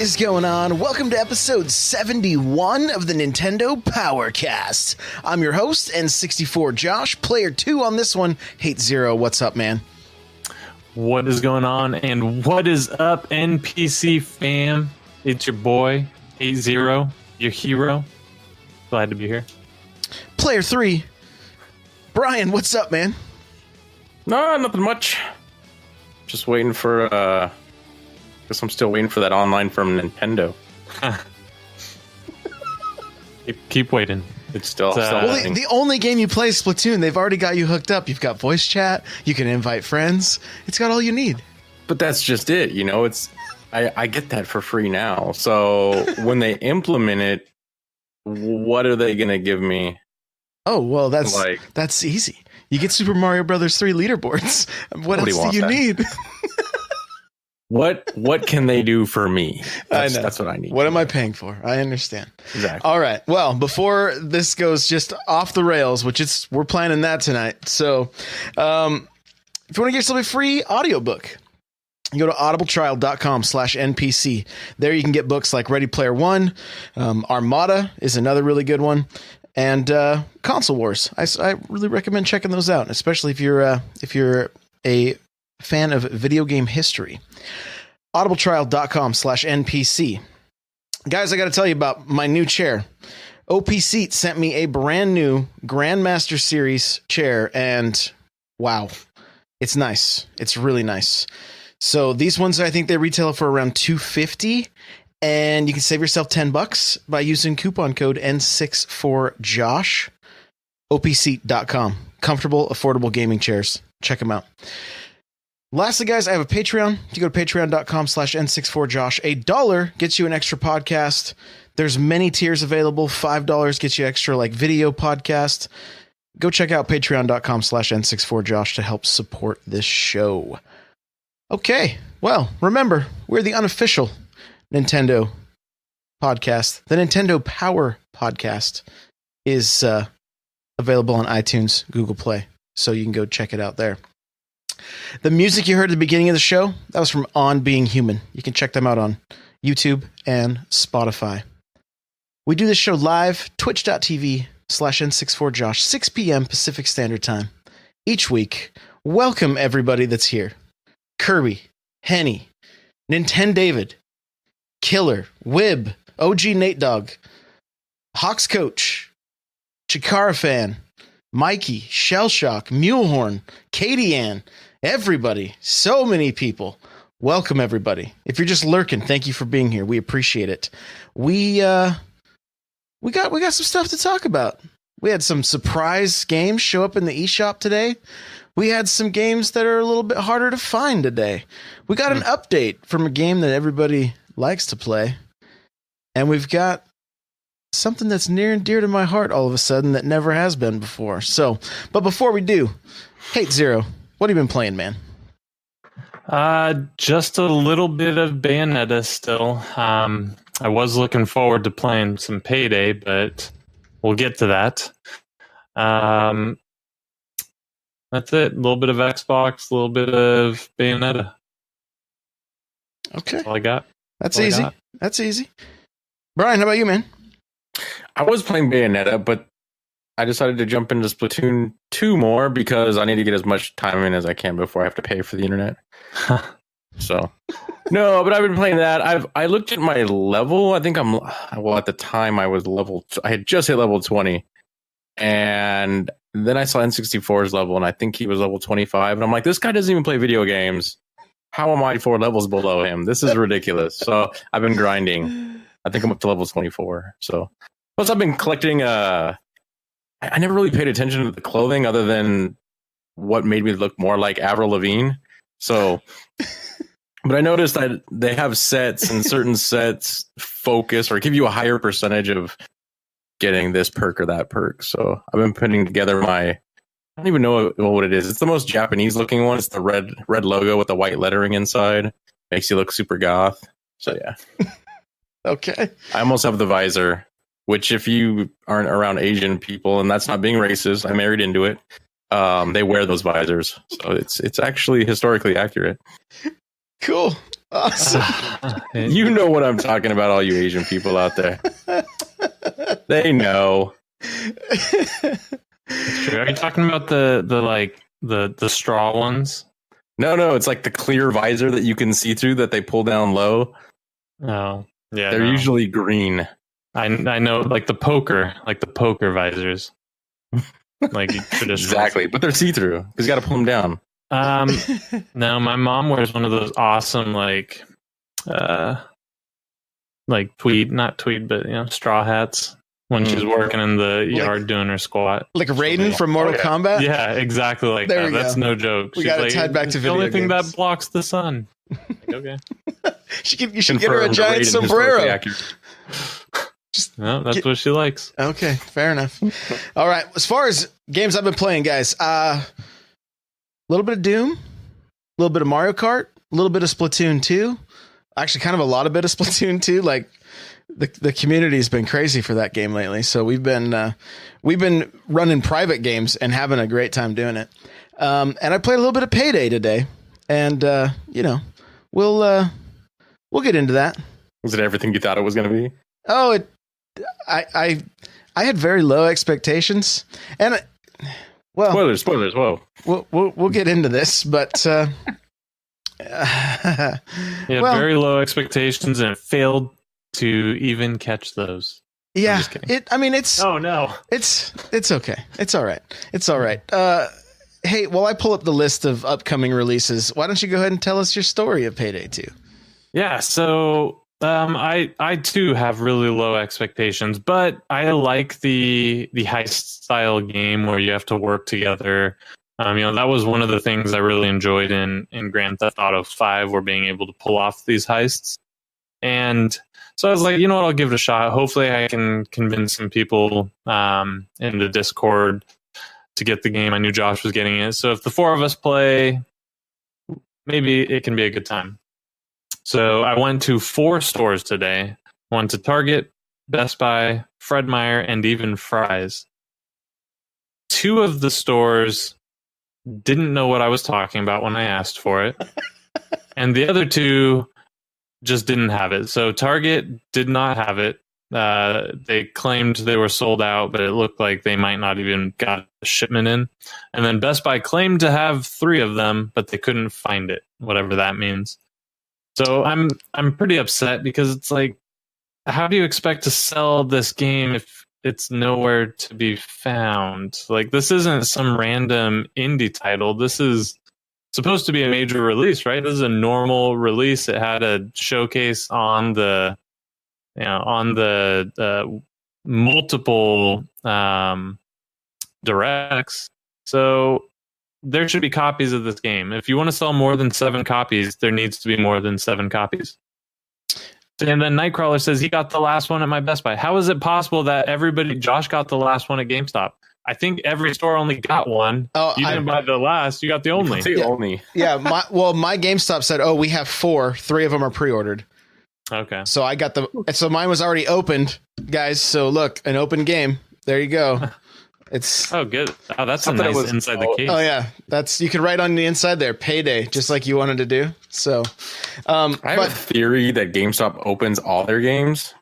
is going on? Welcome to episode 71 of the Nintendo Powercast. I'm your host, N64 Josh. Player 2 on this one, Hate Zero. What's up, man? What is going on, and what is up, NPC fam? It's your boy, Hate Zero, your hero. Glad to be here. Player 3, Brian, what's up, man? No, nothing much. Just waiting for, guess I'm still waiting for that online from Nintendo. Keep waiting. It's still well, the only game you play is Splatoon. They've already got you hooked up. You've got voice chat. You can invite friends. It's got all you need. But that's just it, you know. I get that for free now. So when they implement it, what are they gonna give me? Oh well, that's easy. You get Super Mario Brothers 3 leaderboards. What else do you need? What can they do for me? That's what I need. What am I paying for? I understand. Exactly. All right. Well, before this goes just off the rails, we're planning that tonight. So, if you want to get yourself a free audiobook, you go to audibletrial.com/NPC. There you can get books like Ready Player One, Armada is another really good one, and Console Wars. I really recommend checking those out, especially if you're a fan of video game history. audibletrial.com/NPC. Guys, I got to tell you about my new chair. OP Seat sent me a brand new Grandmaster Series chair, and wow, it's nice. It's really nice. So these ones, I think they retail for around $250, and you can save yourself $10 by using coupon code N64Josh. OPSeat.com. Comfortable, affordable gaming chairs. Check them out. Lastly, guys, I have a Patreon. If you go to patreon.com/N64Josh, $1 gets you an extra podcast. There's many tiers available. $5 gets you extra like video podcast. Go check out patreon.com/N64Josh to help support this show. Okay, well, remember, we're the unofficial Nintendo podcast. The Nintendo Power Podcast is available on iTunes, Google Play, so you can go check it out there. The music you heard at the beginning of the show, that was from On Being Human. You can check them out on YouTube and Spotify. We do this show live, twitch.tv/N64Josh, 6 p.m. Pacific Standard Time. Each week, welcome everybody that's here. Kirby, Henny, Nintendo David, Killer, Wib, OG Nate Dogg, Hawks Coach, Chikara Fan, Mikey, Shellshock, Mulehorn, Katie Ann, everybody, so many people. Welcome everybody. If you're just lurking, thank you for being here. We appreciate it. We got some stuff to talk about. We had some surprise games show up in the eShop today. We had some games that are a little bit harder to find today. We got an update from a game that everybody likes to play. And we've got something that's near and dear to my heart all of a sudden that never has been before. So, but before we do, Hate Zero, what have you been playing, man? Just a little bit of Bayonetta still. I was looking forward to playing some Payday, but we'll get to that. That's it. A little bit of Xbox, a little bit of Bayonetta. Okay. That's all I got. That's easy. That's easy. Brian, how about you, man? I was playing Bayonetta, but I decided to jump into Splatoon 2 more because I need to get as much time in as I can before I have to pay for the internet. So, no, but I've been playing that. I looked at my level. I think at the time I had just hit level 20. And then I saw N64's level, and I think he was level 25. And I'm like, this guy doesn't even play video games. How am I 4 levels below him? This is ridiculous. So I've been grinding. I think I'm up to level 24. So plus I've been collecting. I never really paid attention to the clothing other than what made me look more like Avril Lavigne. So, but I noticed that they have sets, and certain sets focus or give you a higher percentage of getting this perk or that perk. So I've been putting together I don't even know what it is. It's the most Japanese looking one. It's the red logo with the white lettering inside. Makes you look super goth. So yeah. Okay. I almost have the visor, which if you aren't around Asian people, and that's not being racist, I married into it. They wear those visors. So it's actually historically accurate. Cool. Awesome. You know what I'm talking about, all you Asian people out there. They know. It's true. Are you talking about the straw ones? No, it's like the clear visor that you can see through that they pull down low. Oh, yeah. They're usually green. I know, like the poker visors. Like traditional. Exactly, but they're see-through because you got to pull them down. No, my mom wears one of those awesome like tweed, not tweed, but straw hats when she's working in the yard doing her squat. Like Raiden from Mortal Kombat? Yeah, exactly like there that. That's no joke. We got it tied back to video the only thing games. that blocks the sun. Like, okay. You should get her a giant sombrero. No, that's what she likes. Okay, fair enough. All right. As far as games I've been playing, guys, a little bit of Doom, a little bit of Mario Kart, a little bit of Splatoon 2. Actually, kind of a lot of bit of Splatoon 2. Like the community has been crazy for that game lately. So we've been running private games and having a great time doing it. And I played a little bit of Payday today, and we'll get into that. Was it everything you thought it was going to be? Oh, I had very low expectations, and spoilers. Whoa, we'll get into this, but very low expectations, and it failed to even catch those. Yeah, it's oh no, it's okay, it's all right, hey, while I pull up the list of upcoming releases, why don't you go ahead and tell us your story of Payday 2? Yeah, so. I too have really low expectations, but I like the heist style game where you have to work together. That was one of the things I really enjoyed in Grand Theft Auto 5, were being able to pull off these heists. And so I was like, you know what, I'll give it a shot. Hopefully I can convince some people in the Discord to get the game. I knew Josh was getting it. So if the four of us play, maybe it can be a good time. So I went to 4 stores today. I went to Target, Best Buy, Fred Meyer, and even Fry's. 2 of the stores didn't know what I was talking about when I asked for it. And the other 2 just didn't have it. So Target did not have it. They claimed they were sold out, but it looked like they might not even got a shipment in. And then Best Buy claimed to have 3 of them, but they couldn't find it, whatever that means. So I'm pretty upset, because it's like, how do you expect to sell this game if it's nowhere to be found? Like, this isn't some random indie title. This is supposed to be a major release, right? This is a normal release. It had a showcase on the multiple directs. So there should be copies of this game. If you want to sell more than 7 copies, there needs to be more than 7 copies. And then Nightcrawler says he got the last one at my Best Buy. How is it possible that Josh got the last one at GameStop? I think every store only got one. Oh, you didn't buy the last. You got the only. Only. Yeah. My GameStop said, we have 4. 3 of them are pre-ordered. Okay. So so mine was already opened, guys. So look, an open game. There you go. It's good. Oh, that's a nice inside the case. Oh yeah, you can write on the inside there, Payday, just like you wanted to do. So, I have a theory that GameStop opens all their games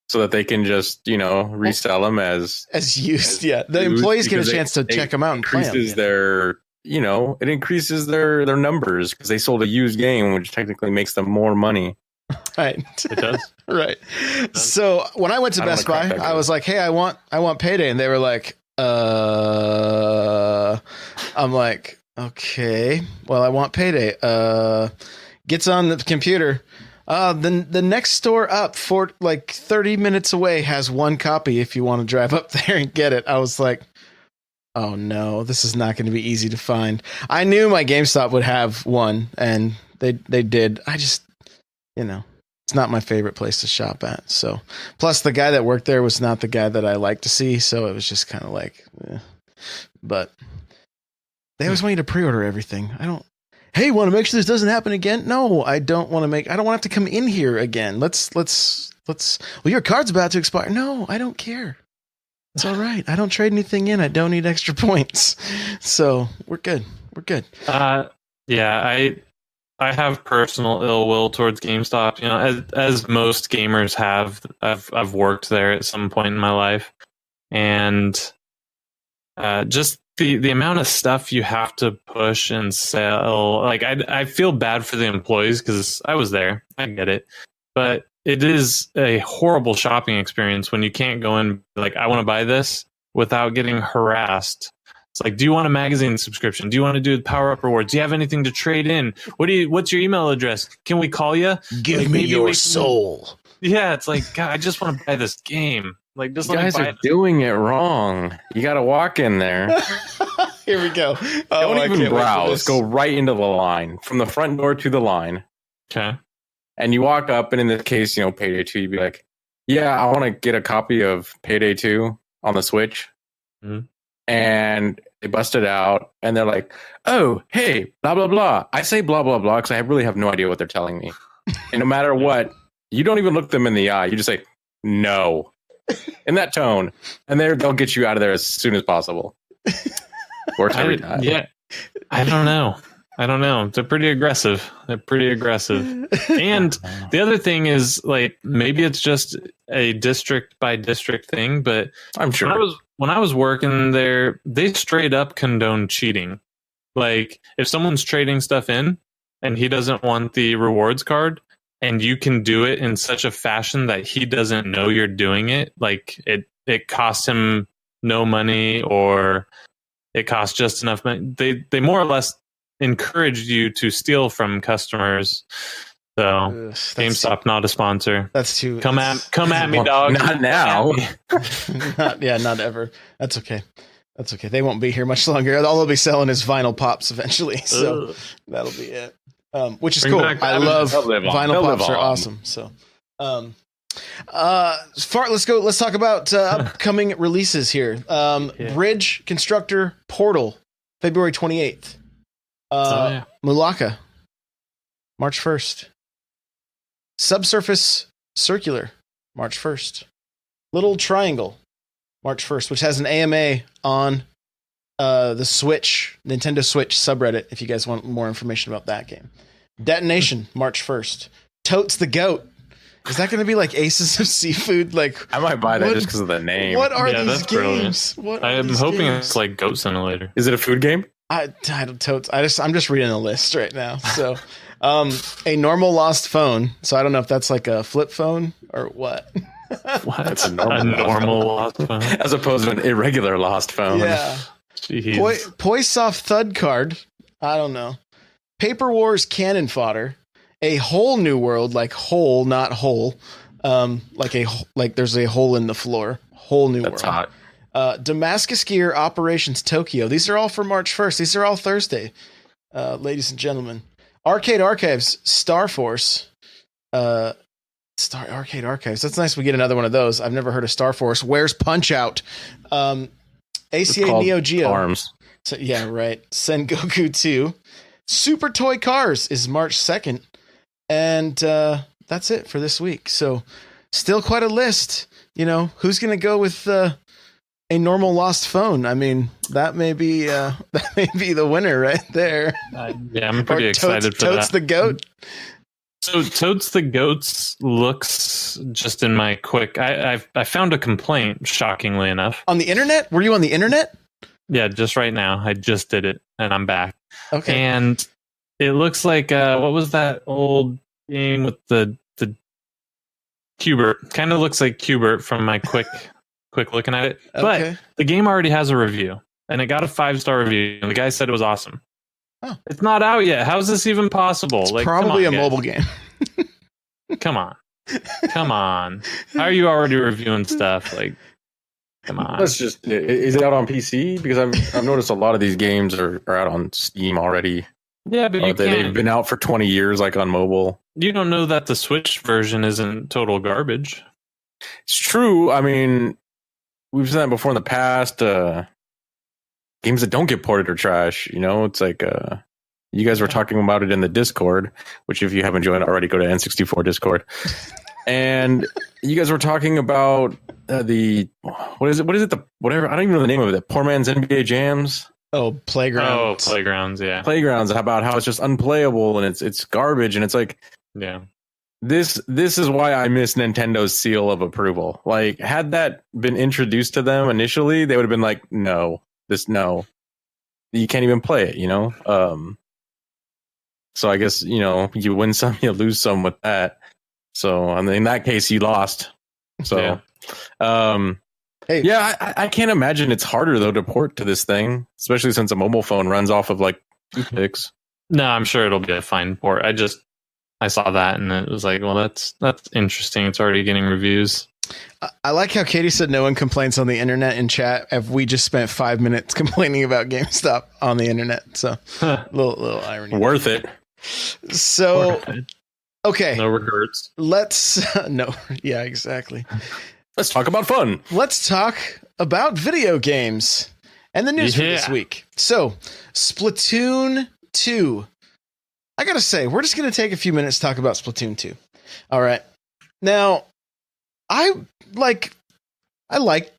so that they can just resell them as used. Yeah, the employees get a chance to check them out and play them. It increases their numbers because they sold a used game, which technically makes them more money. Right. It does. Right. So when I went to Best Buy, I was like, "Hey, I want Payday," and they were like, I'm like, okay, well, I want Payday. Gets on the computer. The next store up, for like 30 minutes away, has 1 copy if you want to drive up there and get it. I was like, oh no, this is not going to be easy to find. I knew my GameStop would have one, and they did. I just, it's not my favorite place to shop at. So, plus the guy that worked there was not the guy that I like to see. So it was just kind of like, but they always want you to pre-order everything. Hey, want to make sure this doesn't happen again? No, I don't want to have to come in here again. Let's, well, your card's about to expire. No, I don't care. It's all right. I don't trade anything in. I don't need extra points. So we're good. Yeah, I have personal ill will towards GameStop. You know, as most gamers have. I've worked there at some point in my life, and just the amount of stuff you have to push and sell. Like I feel bad for the employees because I was there. I get it, but it is a horrible shopping experience when you can't go in like, I want to buy this without getting harassed. It's like, do you want a magazine subscription? Do you want to do Power Up rewards? Do you have anything to trade in? What's your email address? Can we call you? Give me your soul. Yeah, it's like, God, I just want to buy this game. Like, just You guys are doing it wrong. You got to walk in there. Here we go. Don't even browse. Go right into the line, from the front door to the line. Okay. And you walk up, and in this case, you know, Payday 2, you'd be like, yeah, I want to get a copy of Payday 2 on the Switch. Mm-hmm. And they bust it out, and they're like, oh, hey, blah, blah, blah. I say blah, blah, blah, because I really have no idea what they're telling me. And no matter what, you don't even look them in the eye. You just say, no, in that tone. And they'll get you out of there as soon as possible. Works every time. Yeah. I don't know. They're pretty aggressive. And the other thing is, like, maybe it's just a district by district thing, but I'm sure when I was working there, they straight up condone cheating. Like, if someone's trading stuff in and he doesn't want the rewards card, and you can do it in such a fashion that he doesn't know you're doing it, like it costs him no money, or it costs just enough money. They more or less encouraged you to steal from customers. So GameStop, not a sponsor. That's too. Come at me, dog. Not now. Not ever. That's okay. They won't be here much longer. All they'll be selling is vinyl pops eventually. So that'll be it. Which is cool. I love vinyl pops. Are awesome. So, let's go. Let's talk about upcoming releases here. Bridge Constructor Portal, February 28th. Mulaka, March 1st. Subsurface Circular, March 1st. Little Triangle, March 1st, which has an AMA on the Switch, Nintendo Switch subreddit, if you guys want more information about that game. Detonation, March 1st. Totes the Goat. Is that going to be like Aces of Seafood? Like, I might buy that just because of the name. What are these games? I'm hoping it's like Goat Simulator. Is it a food game? I'm just reading the list right now. So, a normal lost phone. So I don't know if that's like a flip phone or what. What? That's a normal lost phone, as opposed to an irregular lost phone. Yeah. Poisoff Thud Card. I don't know. Paper Wars Cannon Fodder. A Whole New World, like whole, not whole. Like there's a hole in the floor. Whole New World. That's hot. Damascus Gear Operations Tokyo. These are all for March 1st. These are all Thursday, ladies and gentlemen. Arcade Archives Star Force. Arcade Archives. That's nice. We get another one of those. I've never heard of Star Force. Where's Punch Out? ACA Neo Geo. Arms. So, yeah, right. Sengoku 2. Super Toy Cars is March 2nd. And that's it for this week. So still quite a list. You know, who's going to go with a normal lost phone? I mean, that may be the winner right there. Yeah, I'm pretty excited for Totes that. the Goat. So Totes the Goats looks, just in my quick, I found a complaint, shockingly enough. On the internet? Were you on the internet? Yeah, just right now. I just did it, and I'm back. Okay. And it looks like, what was that old game with the Qbert? Kind of looks like Qbert from my quick looking at it. Okay. But the game already has a review, and it got a 5-star review, and the guy said it was awesome. Oh. It's not out yet. How is this even possible? It's probably a mobile game. Come on. How are you already reviewing stuff? Like, come on. Is it out on PC? Because I've noticed a lot of these games are out on Steam already. Yeah, but they've been out for 20 years, like on mobile. You don't know that the Switch version isn't total garbage. It's true. I mean, we've said that before in the past. Games that don't get ported are trash. You know, it's like you guys were talking about it in the Discord, which if you haven't joined already, go to N64 Discord. And you guys were talking about what is it? The whatever, I don't even know the name of it. Poor Man's NBA Jams. Oh, Playground. Oh, Playgrounds, yeah. Playgrounds about how it's just unplayable and it's garbage, and it's like, Yeah. this is why I miss Nintendo's seal of approval. Like, had that been introduced to them initially, they would have been like, no, you can't even play it, you know? So I guess, you know, you win some, you lose some with that. So I mean, in that case, you lost. So, Hey. yeah, I can't imagine it's harder though to port to this thing, especially since a mobile phone runs off of like toothpicks. No, I'm sure it'll be a fine port. I saw that and it was like, well, that's interesting. It's already getting reviews. I like how Katie said no one complains on the internet in chat. If we just spent 5 minutes complaining about GameStop on the internet, so little irony. Worth it. So, okay, No regrets. let's no, yeah, exactly. Let's talk about fun. Let's talk about video games and the news for this week. So, Splatoon 2. I gotta say, we're just gonna take a few minutes to talk about Splatoon 2. All right. Now, I liked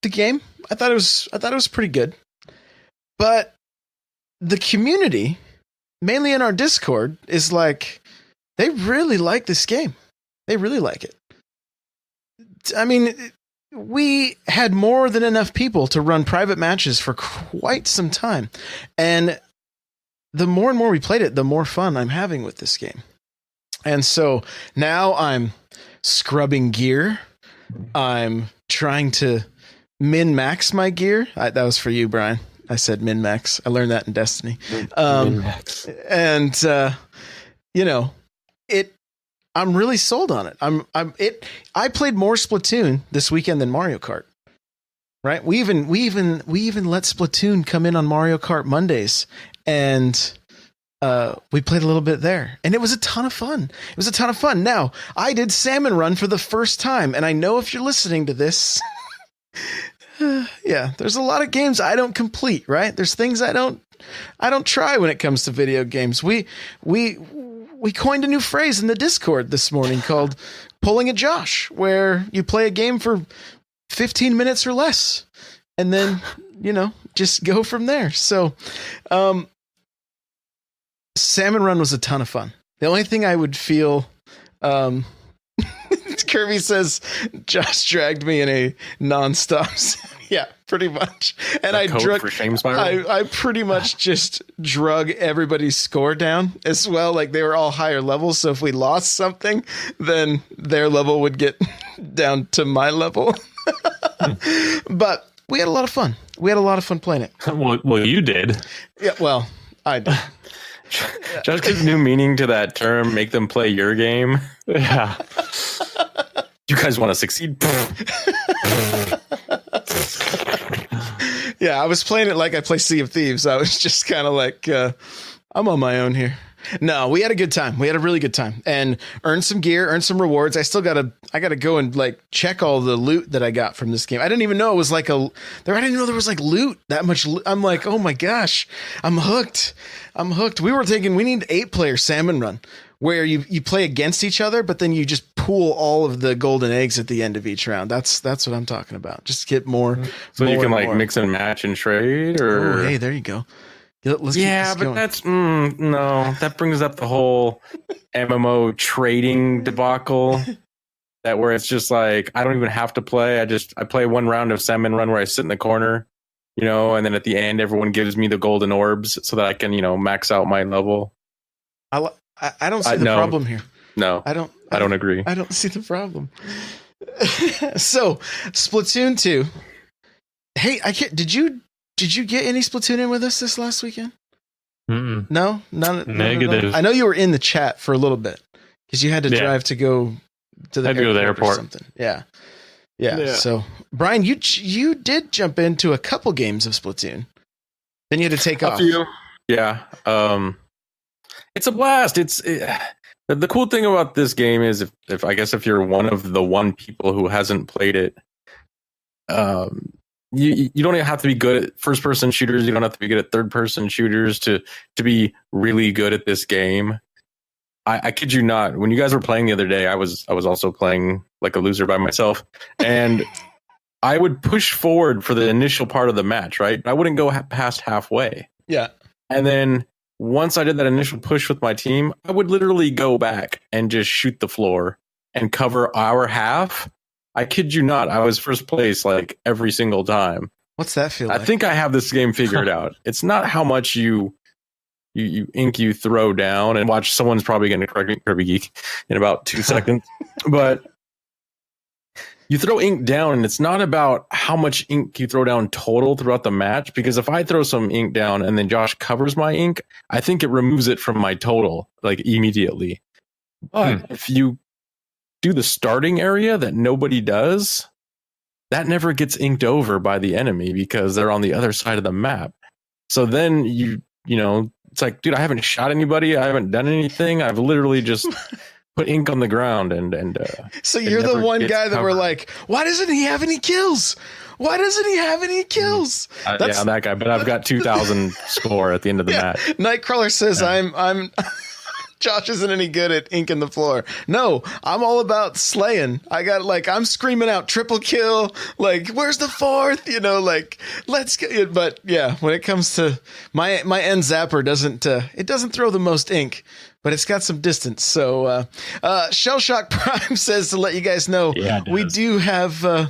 the game. I thought it was pretty good. But the community, mainly in our Discord, is like, they really like this game. They really like it. I mean, we had more than enough people to run private matches for quite some time. And the more and more we played it, the more fun I'm having with this game. And so now I'm scrubbing gear. I'm trying to min-max my gear. That was for you, Brian. I said min-max. I learned that in Destiny. Min-max. And, you know, I'm really sold on it. I played more Splatoon this weekend than Mario Kart. Right? We even let Splatoon come in on Mario Kart Mondays, and we played a little bit there, and it was a ton of fun. Now, I did Salmon Run for the first time, and I know if you're listening to this, yeah, there's a lot of games I don't complete, right? There's things I don't try when it comes to video games. We coined a new phrase in the Discord this morning called pulling a Josh, where you play a game for 15 minutes or less, and then, you know, just go from there. So, Salmon Run was a ton of fun. The only thing I would feel, Kirby says, Josh dragged me in a nonstop. Yeah, pretty much. And I pretty much just drug everybody's score down as well. Like, they were all higher levels. So if we lost something, then their level would get down to my level. But we had a lot of fun. We had a lot of fun playing it. Well, you did. Yeah, well, I did. Just gives new meaning to that term. Make them play your game. Yeah. You guys want to succeed? Yeah, I was playing it like I play Sea of Thieves. I was just kind of like, I'm on my own here. No, we had a good time. We had a really good time and earned some gear, earned some rewards. I gotta go and like check all the loot that I got from this game. I didn't even know it was like I didn't know there was like loot, that much. I'm like, oh my gosh, I'm hooked. We need 8-player Salmon Run where you play against each other, but then you just pool all of the golden eggs at the end of each round. That's what I'm talking about. Just get more. So more you can like more. Mix and match and trade, or hey, there you go. Let's yeah, but that's no. That brings up the whole MMO trading debacle. That where it's just like I don't even have to play. I play one round of Salmon Run where I sit in the corner, you know, and then at the end everyone gives me the golden orbs so that I can, you know, max out my level. I don't see the problem here. No, I don't agree. I don't see the problem. So, Splatoon 2. Hey, did you get any Splatoon in with us this last weekend? Mm-mm. No, none. Negative. I know you were in the chat for a little bit because you had to drive to go to the airport or something. Yeah. So, Brian, you did jump into a couple games of Splatoon. Then you had to take off. Yeah. It's a blast. The cool thing about this game is if you're one of the people who hasn't played it, you don't even have to be good at first person shooters. You don't have to be good at third person shooters to be really good at this game. I kid you not. When you guys were playing the other day, I was also playing like a loser by myself, and I would push forward for the initial part of the match. Right, I wouldn't go past halfway. Yeah. And then once I did that initial push with my team, I would literally go back and just shoot the floor and cover our half. I kid you not, I was first place like every single time. What's that feel like? I think I have this game figured out. It's not how much you ink you throw down, and watch, someone's probably going to correct me, Kirby Geek, in about 2 seconds. But you throw ink down, and it's not about how much ink you throw down total throughout the match, because if I throw some ink down and then Josh covers my ink, I think it removes it from my total like immediately. But if you do the starting area that nobody does, that never gets inked over by the enemy because they're on the other side of the map. So then you know, it's like, dude, I haven't shot anybody. I haven't done anything. I've literally just put ink on the ground and so you're the one guy that we're like, why doesn't he have any kills? Why doesn't he have any kills? Yeah, I'm that guy. But I've got 2,000 score at the end of the match. Nightcrawler says I'm Josh isn't any good at inking the floor. No, I'm all about slaying. I got I'm screaming out triple kill. Like, where's the fourth? You know, like, let's get it. But yeah, when it comes to my end zapper doesn't throw the most ink, but it's got some distance. So Shell Shock Prime says to let you guys know, we do have a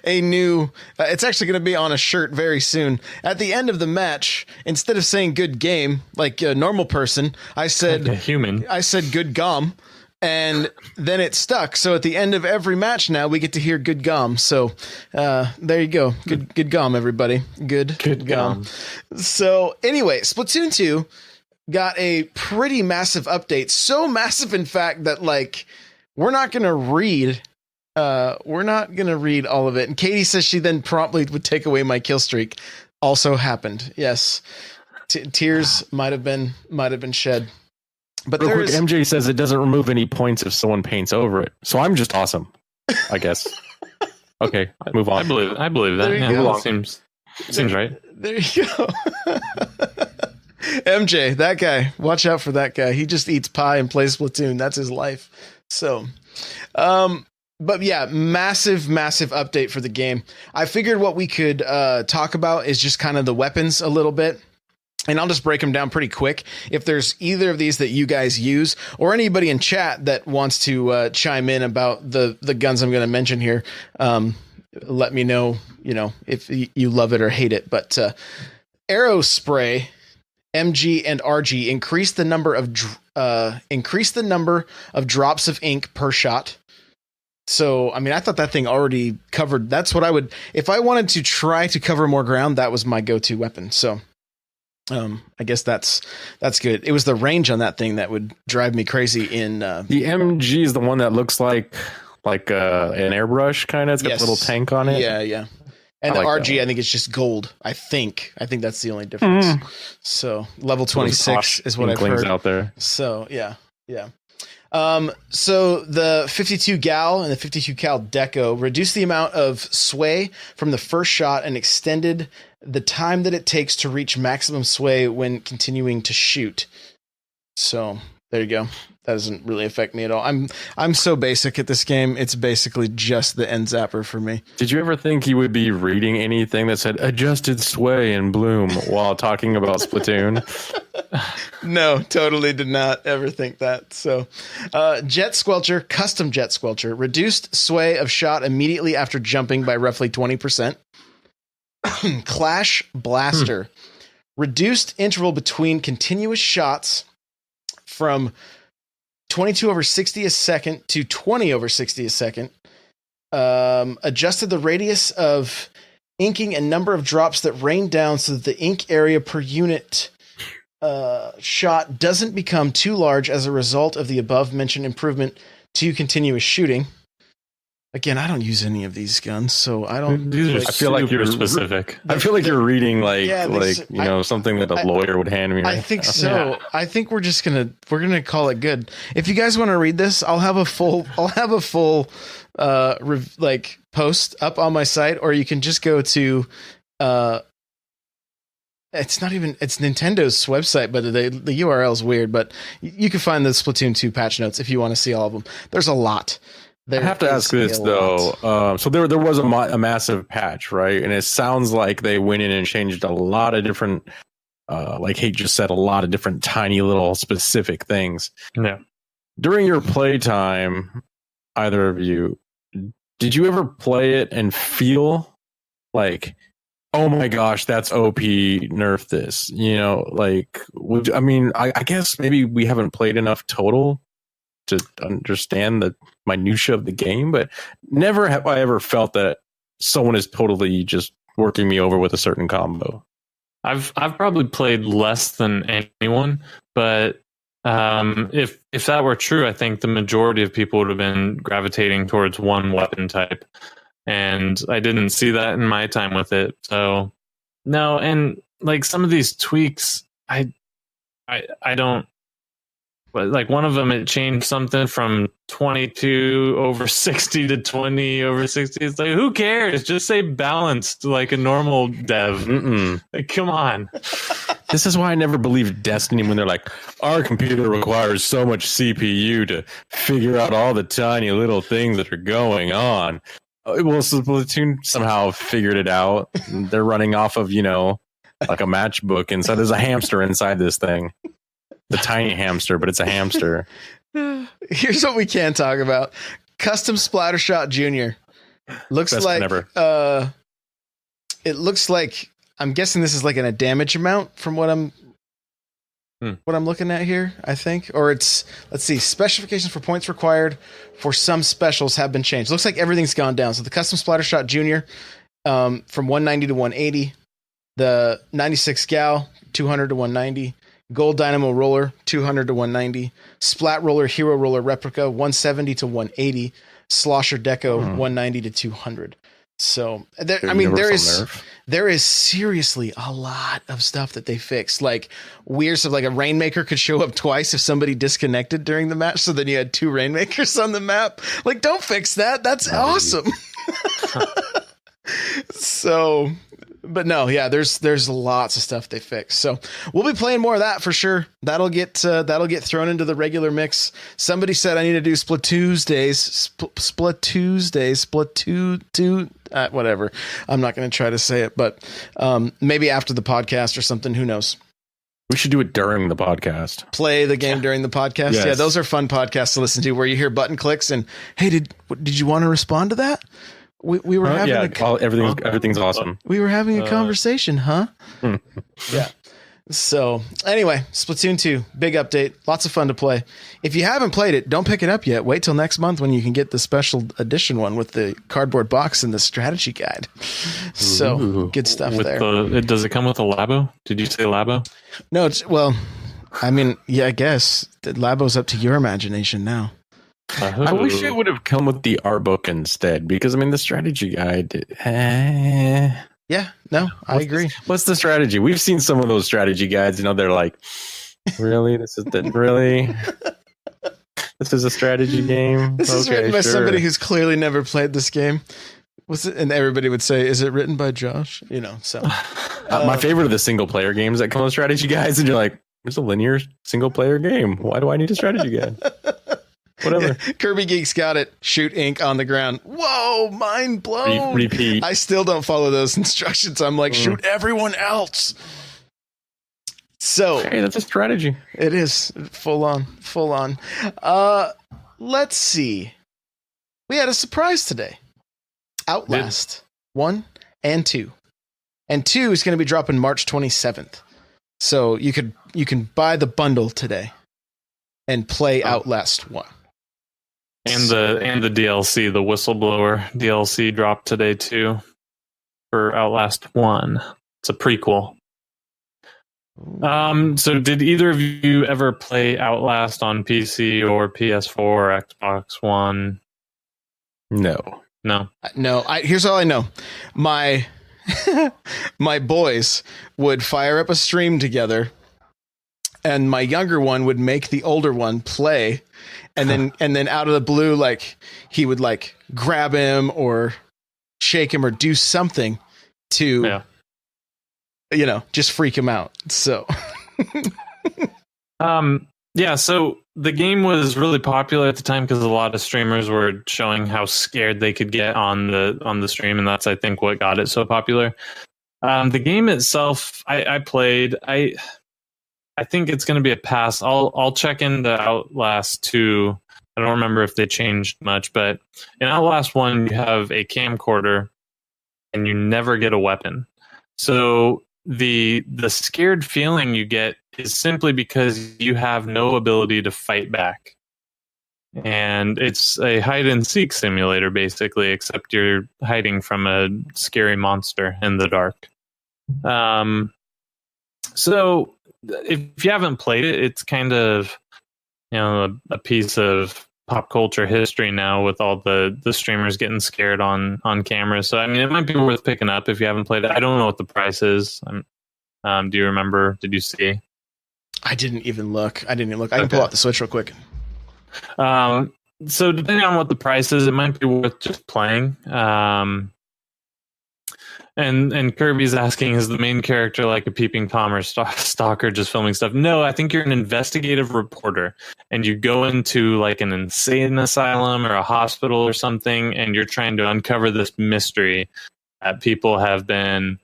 new. It's actually going to be on a shirt very soon. At the end of the match, instead of saying "good game" like a normal person, I said like a human. I said "good gom," and then it stuck. So at the end of every match now, we get to hear "good gom." So there you go, good gom, everybody. Good gom. So anyway, Splatoon 2 got a pretty massive update. So massive, in fact, that we're not going to read all of it. And Katie says she then promptly would take away my kill streak. Also happened. Yes. Tears might have been shed. But real quick, MJ says it doesn't remove any points if someone paints over it. So I'm just awesome, I guess. Okay, move on. I believe that. Yeah, seems right. There you go. MJ, that guy, watch out for that guy. He just eats pie and plays Splatoon. That's his life. So, but yeah, massive update for the game. I figured what we could talk about is just kind of the weapons a little bit. And I'll just break them down pretty quick. If there's either of these that you guys use, or anybody in chat that wants to chime in about the guns I'm going to mention here, let me know, if you love it or hate it. But Arrow Spray, MG and RG increase the number of drops of ink per shot. So, I mean, I thought that thing already covered. That's what I would, if I wanted to try to cover more ground, that was my go-to weapon. So, I guess that's good. It was the range on that thing that would drive me crazy. In the MG is the one that looks like an airbrush kind of. It's got a little tank on it. Yeah. And the RG, I think it's just gold. I think that's the only difference. So level 26 is what I've heard out there. So yeah. So the 52 gal and the 52 cal deco reduced the amount of sway from the first shot and extended the time that it takes to reach maximum sway when continuing to shoot. So there you go. That doesn't really affect me at all. I'm so basic at this game. It's basically just the end zapper for me. Did you ever think you would be reading anything that said adjusted sway and bloom while talking about Splatoon? No, totally did not ever think that. So, Jet Squelcher, custom Jet Squelcher, reduced sway of shot immediately after jumping by roughly 20%. Clash Blaster, reduced interval between continuous shots from 22 over 60 a second to 20 over 60 a second. Adjusted the radius of inking and number of drops that rain down so that the ink area per unit shot doesn't become too large as a result of the above mentioned improvement to continuous shooting. Again, I don't use any of these guns, so I don't. I feel like you're specific. I feel like you're reading something that a lawyer would hand me. I think so. Yeah. I think we're gonna call it good. If you guys want to read this, I'll have a full post up on my site, or you can just go to it's Nintendo's website, but the URL is weird. But you can find the Splatoon 2 patch notes if you want to see all of them. There's a lot. I have to ask this though. So there was a massive patch, right? And it sounds like they went in and changed a lot of different, like Hate just said, a lot of different tiny little specific things. Yeah. During your playtime, either of you, did you ever play it and feel like, oh my gosh, that's OP, nerf this? You know, like, I guess maybe we haven't played enough total to understand the minutia of the game, but never have I ever felt that someone is totally just working me over with a certain combo. I've probably played less than anyone, but if that were true, I think the majority of people would have been gravitating towards one weapon type, and I didn't see that in my time with it. So no, and like some of these tweaks, I don't. But like one of them, it changed something from 22 over 60 to 20 over 60. It's like, who cares? Just say balanced like a normal dev. Like, come on. This is why I never believed Destiny when they're like, our computer requires so much CPU to figure out all the tiny little things that are going on. Well, so Splatoon somehow figured it out. They're running off of, like a matchbook. And so there's a hamster inside this thing. The tiny hamster, but it's a hamster. Here's what we can talk about. Custom Splattershot Jr. Looks Best like ever. It looks like, I'm guessing this is like a damage amount from what I'm looking at here, I think. Or it's, let's see, specifications for points required for some specials have been changed. Looks like everything's gone down. So the Custom Splattershot Jr. From 190 to 180. The 96 Gal, 200 to 190. Gold Dynamo Roller, 200 to 190. Splat Roller, Hero Roller Replica, 170 to 180. Slosher Deco, 190 to 200. So, there is seriously a lot of stuff that they fixed. Like, weird stuff, like a Rainmaker could show up twice if somebody disconnected during the match, so then you had 2 Rainmakers on the map. Like, don't fix that. That's awesome. So... But no, yeah, there's lots of stuff they fixed. So we'll be playing more of that for sure. That'll get thrown into the regular mix. Somebody said I need to do Splatoon, whatever. I'm not going to try to say it, but maybe after the podcast or something. Who knows? We should do it during the podcast. Play the game during the podcast. Yes. Yeah, those are fun podcasts to listen to where you hear button clicks and, hey, did you want to respond to that? We were having everything's awesome. We were having a conversation, huh? Yeah. So anyway, Splatoon 2, big update, lots of fun to play. If you haven't played it, don't pick it up yet. Wait till next month when you can get the special edition one with the cardboard box and the strategy guide. So good stuff there. Does it come with a Labo? Did you say Labo? No, I guess the Labo's up to your imagination now. I wish it would have come with the art book instead, because the strategy guide. Yeah, no, I agree. What's the strategy? We've seen some of those strategy guides. They're like, really? This is a strategy game. This is written by somebody who's clearly never played this game. Was it? And everybody would say, "Is it written by Josh?" So my favorite are the single player games that come with strategy guides, and you're like, "It's a linear single player game. Why do I need a strategy guide?" Whatever. Yeah, Kirby Geeks got it. Shoot ink on the ground. Whoa, mind blown. Repeat. I still don't follow those instructions. I'm like, shoot everyone else. So hey, that's a strategy. It is full on. Let's see. We had a surprise today. Outlast 1 and 2. And 2 is going to be dropping March 27th. So you can buy the bundle today and play Outlast 1. And the DLC, the Whistleblower DLC dropped today too for Outlast 1. It's a prequel. So did either of you ever play Outlast on PC or PS4 or Xbox One? No. Here's all I know. My boys would fire up a stream together, and my younger one would make the older one play. And then out of the blue, like he would like grab him or shake him or do something to, just freak him out. So, Yeah, so the game was really popular at the time because a lot of streamers were showing how scared they could get on the stream, and that's I think what got it so popular. The game itself, I played. I think it's going to be a pass. I'll check into Outlast 2. I don't remember if they changed much, but in Outlast 1, you have a camcorder, and you never get a weapon. So the scared feeling you get is simply because you have no ability to fight back. And it's a hide and seek simulator, basically, except you're hiding from a scary monster in the dark. So if you haven't played it, it's kind of, a piece of pop culture history now with all the streamers getting scared on camera. So, I mean, it might be worth picking up if you haven't played it. I don't know what the price is. Do you remember? Did you see? I didn't even look. I can pull out the Switch real quick. So depending on what the price is, it might be worth just playing. And Kirby's asking, is the main character like a peeping Tom or stalker just filming stuff? No, I think you're an investigative reporter, and you go into like an insane asylum or a hospital or something, and you're trying to uncover this mystery that people have been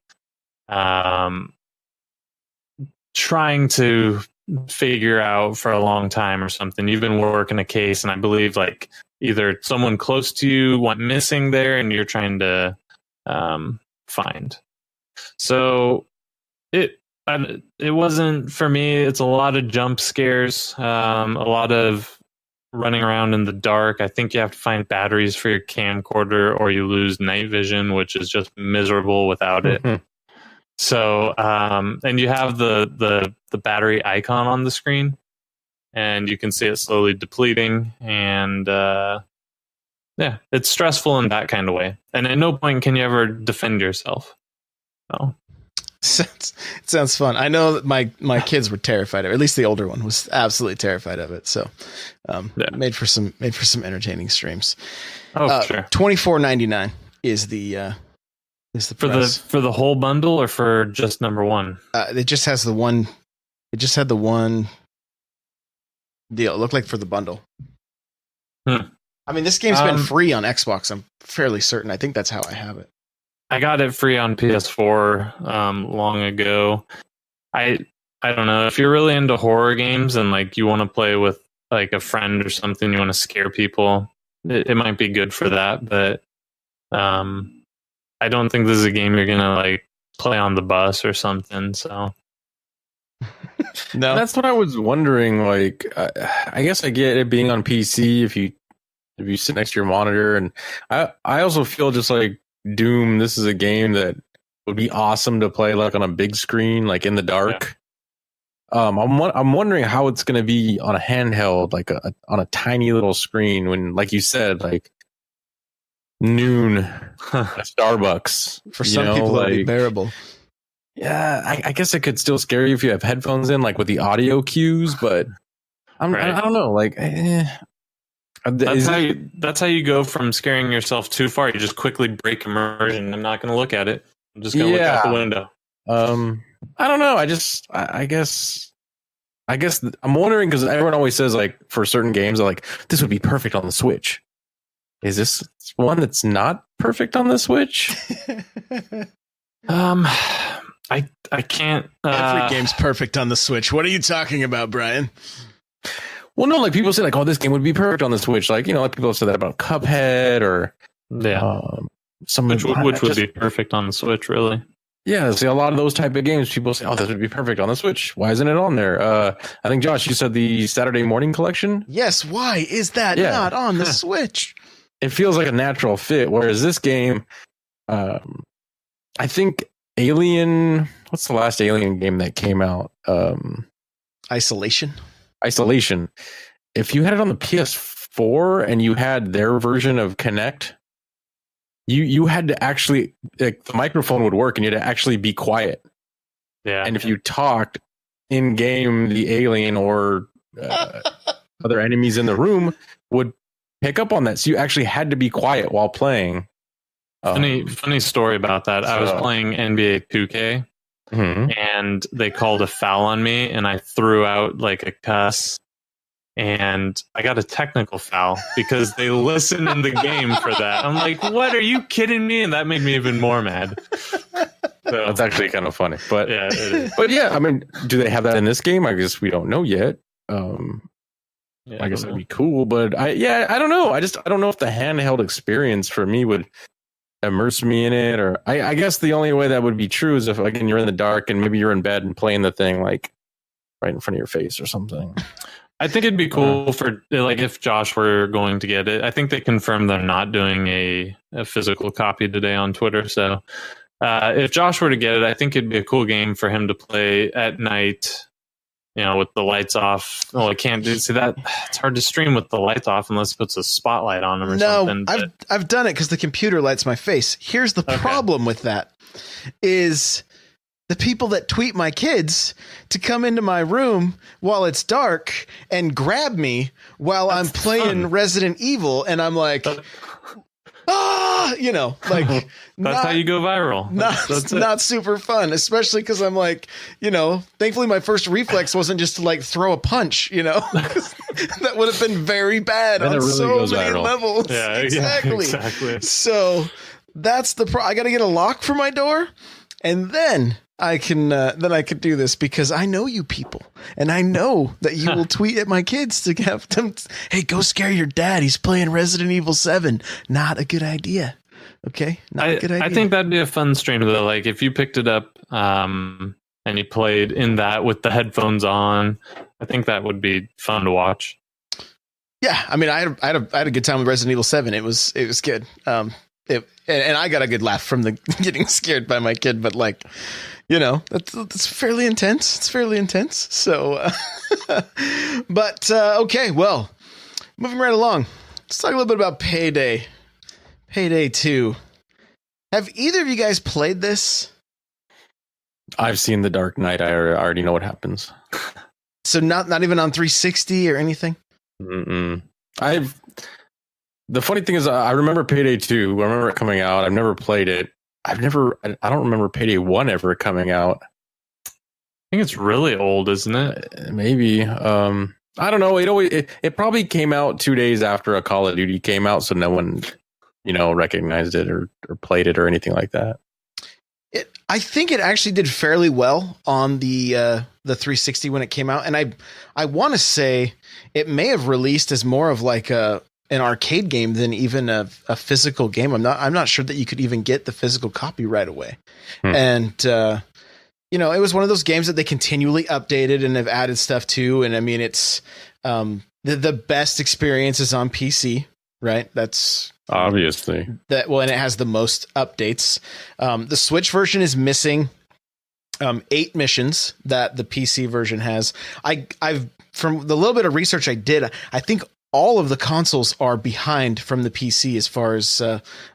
trying to figure out for a long time or something. You've been working a case, and I believe like either someone close to you went missing there, and you're trying to find. So it wasn't for me. It's a lot of jump scares, a lot of running around in the dark. I think you have to find batteries for your camcorder, or you lose night vision, which is just miserable without it. So, and you have the battery icon on the screen, and you can see it slowly depleting, and yeah, it's stressful in that kind of way. And at no point can you ever defend yourself. So. It sounds fun. I know that my kids were terrified of it. At least the older one was absolutely terrified of it. So, made for some entertaining streams. Oh, sure. $24.99 is the price. For the whole bundle or for just number one? It just has the one. It just had the one deal. It looked like for the bundle. I mean, this game's been free on Xbox. I'm fairly certain. I think that's how I have it. I got it free on PS4 long ago. I don't know, if you're really into horror games and like you want to play with like a friend or something, you want to scare people, it might be good for that. But I don't think this is a game you're gonna like play on the bus or something. So no, that's what I was wondering. Like, I guess I get it being on PC if you sit next to your monitor, and I also feel just like Doom. This is a game that would be awesome to play like on a big screen, like in the dark. Yeah. I'm wondering how it's going to be on a handheld, like on a tiny little screen. When, like you said, like noon at Starbucks. For some people, like, it'll be bearable. Yeah, I guess it could still scare you if you have headphones in, like with the audio cues. But I don't know, like. That's how you go from scaring yourself too far. You just quickly break immersion. I'm not going to look at it. I'm just going to look out the window. I don't know. I guess I'm wondering, because everyone always says like for certain games, like this would be perfect on the Switch. Is this one that's not perfect on the Switch? I can't. Every game's perfect on the Switch. What are you talking about, Brian? Well, no, like people say like, oh, this game would be perfect on the Switch. Like, like people have said that about Cuphead or which would be perfect on the Switch, really. Yeah, see, a lot of those type of games, people say, oh, this would be perfect on the Switch. Why isn't it on there? I think, Josh, you said the Saturday Morning Collection? Yes, why is that not on the Switch? It feels like a natural fit, whereas this game, I think Alien, what's the last Alien game that came out? Isolation. If you had it on the PS4 and you had their version of Kinect, you had to actually, like, the microphone would work and you had to actually be quiet. Yeah. And if you talked in game, the alien or other enemies in the room would pick up on that. So you actually had to be quiet while playing. Funny story about that. I was playing NBA 2K. Mm-hmm. And they called a foul on me, and I threw out like a cuss and I got a technical foul because they listened in the game for that. I'm like, what? Are you kidding me? And that made me even more mad. So That's actually kind of funny, but yeah, it is. but yeah, I mean, do they have that in this game? I guess we don't know yet. Yeah, I guess that'd be cool, but I don't know. I don't know if the handheld experience for me would immerse me in it, or I guess the only way that would be true is if, again, you're in the dark and maybe you're in bed and playing the thing like right in front of your face or something. I think it'd be cool for like if Josh were going to get it. I think they confirmed they're not doing a physical copy today on Twitter. So if Josh were to get it, I think it'd be a cool game for him to play at night, with the lights off. Well, I can't see that. It's hard to stream with the lights off unless it puts a spotlight on them or something. No, I've done it because the computer lights my face. Here's the problem with that is the people that tweet my kids to come into my room while it's dark and grab me while I'm playing fun. Resident Evil, and I'm like, like that's how you go viral. That's not super fun, especially because I'm like, thankfully my first reflex wasn't just to like throw a punch, that would have been very bad on really so many levels. Yeah, exactly. So that's I got to get a lock for my door, and then I could do this because I know you people, and I know that you will tweet at my kids to have them, hey, go scare your dad. He's playing Resident Evil 7. Not a good idea. Okay. Not a good idea. I think that'd be a fun stream though. Like if you picked it up, and you played in that with the headphones on, I think that would be fun to watch. Yeah. I mean, I had a good time with Resident Evil 7. It was good. And I got a good laugh from the getting scared by my kid, but like, that's fairly intense. It's fairly intense. So, but okay, well, moving right along. Let's talk a little bit about Payday. Payday 2. Have either of you guys played this? I've seen The Dark Knight. I already know what happens. So not even on 360 or anything? Mm-mm. The funny thing is, I remember Payday 2. I remember it coming out. I've never played it. I don't remember Payday 1 ever coming out. I think it's really old, isn't it? Maybe. I don't know. It probably came out 2 days after a Call of Duty came out, so no one, recognized it or played it or anything like that. I think it actually did fairly well on the 360 when it came out, and I want to say it may have released as more of like an arcade game than even a physical game. I'm not sure that you could even get the physical copy right away. And it was one of those games that they continually updated and have added stuff to. And I mean, it's the best experiences on PC, right? That's obviously that. Well, and it has the most updates. The Switch version is missing 8 missions that the PC version has. I've from the little bit of research I did, I think all of the consoles are behind from the PC as far as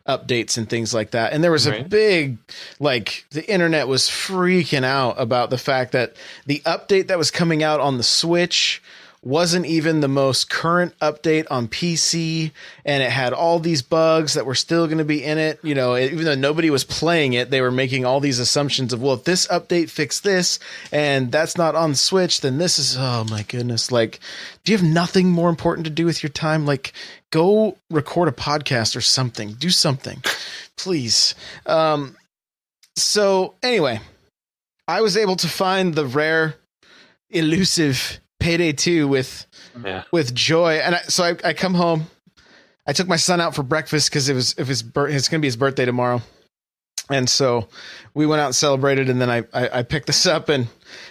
updates and things like that. And there was a big, the internet was freaking out about the fact that the update that was coming out on the Switch wasn't even the most current update on PC, and it had all these bugs that were still going to be in it. Even though nobody was playing it, they were making all these assumptions of, well, if this update fixed this and that's not on Switch, then this is, oh my goodness. Do you have nothing more important to do with your time? Go record a podcast or something, do something, please. So anyway, I was able to find the rare, elusive Payday 2 with Joy, and so I come home. I took my son out for breakfast because it's going to be his birthday tomorrow, and so we went out and celebrated. And then I picked this up and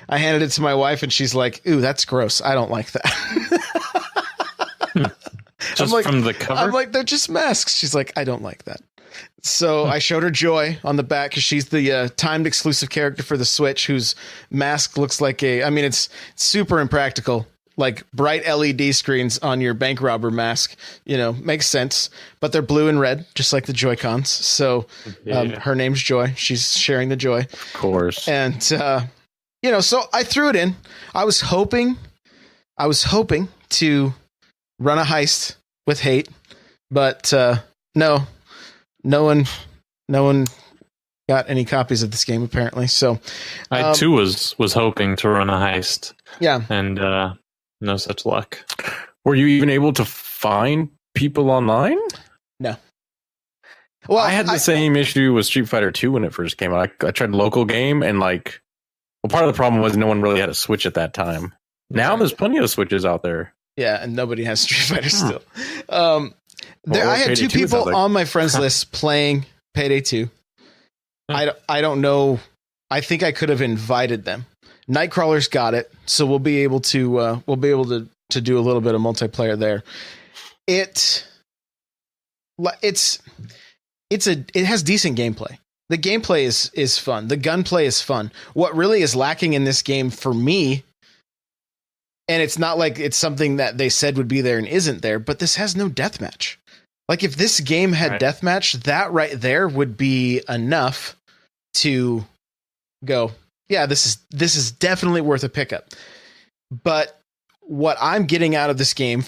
I handed it to my wife, and she's like, "Ooh, that's gross. I don't like that." Just from the cover, I'm like, "They're just masks." She's like, "I don't like that." So I showed her Joy on the back because she's the timed exclusive character for the Switch, whose mask looks like it's super impractical, like bright LED screens on your bank robber mask, makes sense, but they're blue and red, just like the Joy-Cons. So her name's Joy. She's sharing the joy. Of course. And, so I threw it in. I was hoping to run a heist with hate, but no one got any copies of this game apparently. So I too was hoping to run a heist. Yeah. And No such luck. Were you even able to find people online? No. Well, I had the same issue with Street Fighter 2 when it first came out. I tried local game and part of the problem was no one really had a Switch at that time. Now there's plenty of Switches out there. Yeah, and nobody has Street Fighter still. I had two people on my friends list playing Payday 2. I don't know. I think I could have invited them. Nightcrawler's got it, so we'll be able to do a little bit of multiplayer there. It has decent gameplay. The gameplay is fun. The gunplay is fun. What really is lacking in this game for me, and it's not like it's something that they said would be there and isn't there, but this has no deathmatch. Like if this game had deathmatch, that right there would be enough to go, yeah, this is definitely worth a pickup. But what I'm getting out of this game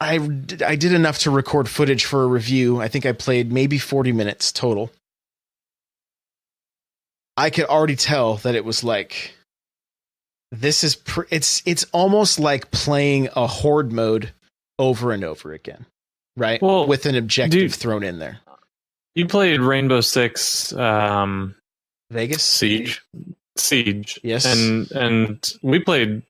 I did enough to record footage for a review. I think I played maybe 40 minutes total. I could already tell that it was like, it's almost like playing a horde mode over and over again, right? Well, with an objective thrown in there. You played Rainbow Six, Vegas Siege, yes, and we played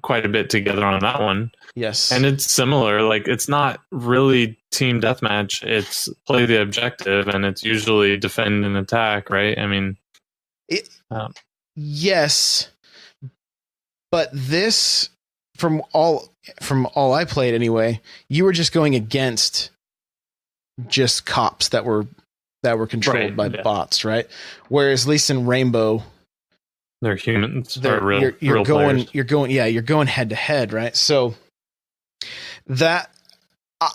quite a bit together on that one. Yes, and it's similar. Like it's not really team deathmatch. It's play the objective, and it's usually defend and attack. Right? I mean, yes, but this from all I played anyway, you were just going against just cops that were controlled by bots, right? Whereas at least in Rainbow, they're humans. You're going head to head, right? So that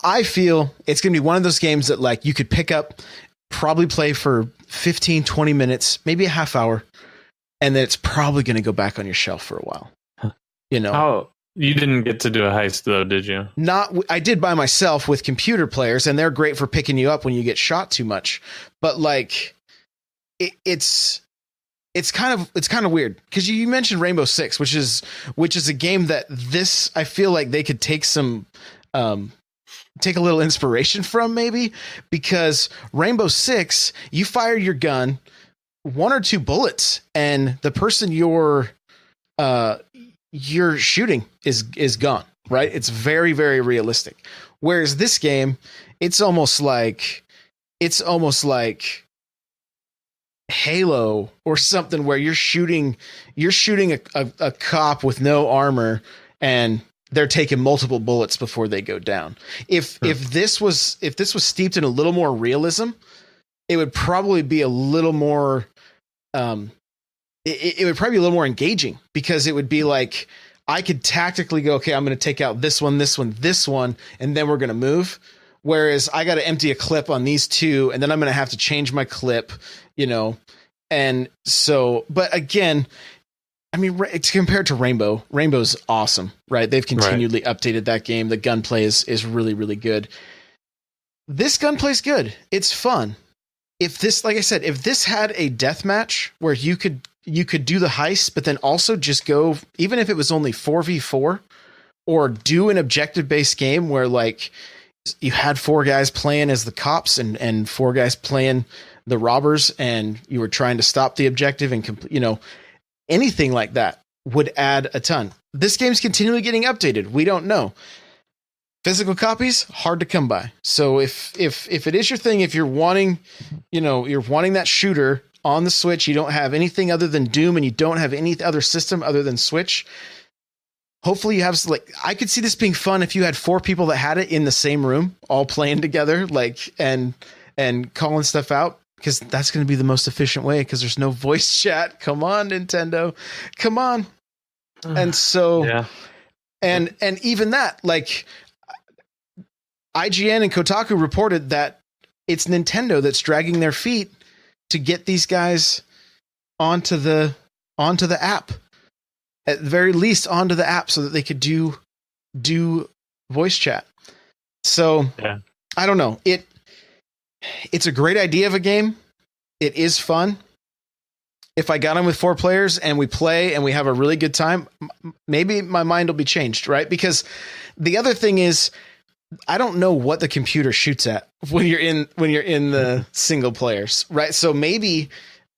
I feel it's going to be one of those games that like you could pick up, probably play for 15, 20 minutes, maybe a half hour, and then it's probably going to go back on your shelf for a while. You know. Oh, you didn't get to do a heist though, did you? I did by myself with computer players, and they're great for picking you up when you get shot too much. But like, it's kind of weird because you mentioned Rainbow Six, which is a game that I feel like they could take take a little inspiration from maybe, because Rainbow Six, you fire your gun, 1 or 2 bullets, and the person you're shooting is gone, right? It's very, very realistic. Whereas this game, it's almost like Halo or something, where you're shooting a cop with no armor and they're taking multiple bullets before they go down. If this was steeped in a little more realism, it would probably be a little more it would probably be a little more engaging, because it would be like I could tactically go, okay, I'm going to take out this one, and then we're going to move. Whereas I got to empty a clip on these 2, and then I'm going to have to change my clip, you know? And so, but again, I mean, it's compared to Rainbow's awesome, right? They've continually updated that game. The gunplay is really, really good. This gunplay's good. It's fun. If this, like I said, if this had a deathmatch where you could do the heist, but then also just go, even if it was only 4v4, or do an objective-based game where like you had 4 guys playing as the cops and 4 guys playing the robbers, and you were trying to stop the objective and anything like that would add a ton. This game's continually getting updated. We don't know. Physical copies, hard to come by. So if it is your thing, if you're wanting, you're wanting that shooter on the Switch, you don't have anything other than Doom, and you don't have any other system other than Switch, hopefully you have, like, I could see this being fun if you had 4 people that had it in the same room, all playing together, like, and calling stuff out, because that's going to be the most efficient way, because there's no voice chat. Come on, Nintendo. Come on. And so, yeah. And even that, like, IGN and Kotaku reported that it's Nintendo that's dragging their feet to get these guys onto the app, at the very least onto the app, so that they could do voice chat. So yeah. I don't know. It's a great idea of a game. It is fun. if I got in with 4 players and we play and we have a really good time, maybe my mind will be changed, right? Because the other thing is, I don't know what the computer shoots at when you're in the single players, right? So maybe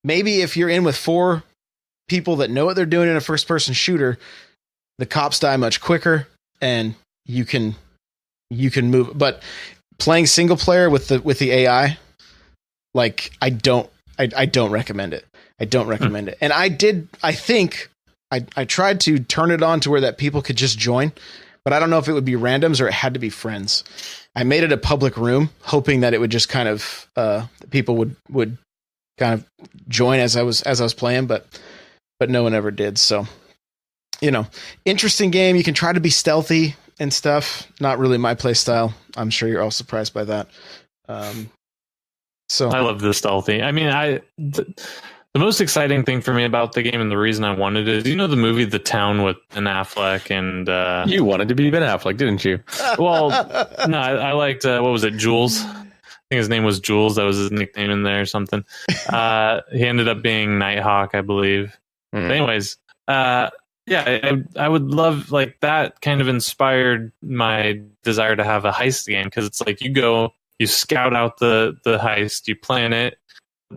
if you're in with 4 people that know what they're doing in a first person shooter, the cops die much quicker and you can move. But playing single player with the AI, like I don't recommend it. I don't recommend it. And I tried to turn it on to where that people could just join, but I don't know if it would be randoms or it had to be friends. I made it a public room, hoping that it would just kind of people would kind of join as I was playing, but no one ever did. So, interesting game. You can try to be stealthy and stuff. Not really my play style. I'm sure you're all surprised by that. So I love the stealthy. I mean, the most exciting thing for me about the game, and the reason I wanted it, is the movie The Town with Ben Affleck, and you wanted to be Ben Affleck, didn't you? Well, no, I liked what was it, Jules? I think his name was Jules. That was his nickname in there or something. He ended up being Nighthawk, I believe. But anyways, I would love, like, that kind of inspired my desire to have a heist game, because it's like you scout out the heist, you plan it.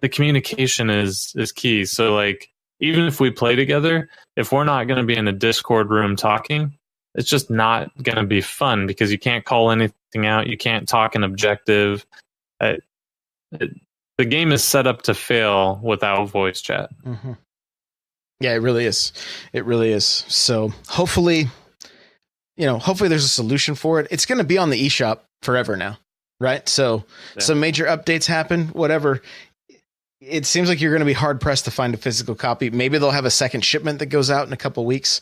The communication is key. So, like, even if we play together, if we're not going to be in a Discord room talking, it's just not going to be fun, because you can't call anything out. You can't talk in objective. The game is set up to fail without voice chat. Mm-hmm. Yeah, it really is. It really is. So hopefully there's a solution for it. It's going to be on the eShop forever now, right? So some major updates happen, whatever. It seems like you're going to be hard pressed to find a physical copy. Maybe they'll have a second shipment that goes out in a couple weeks.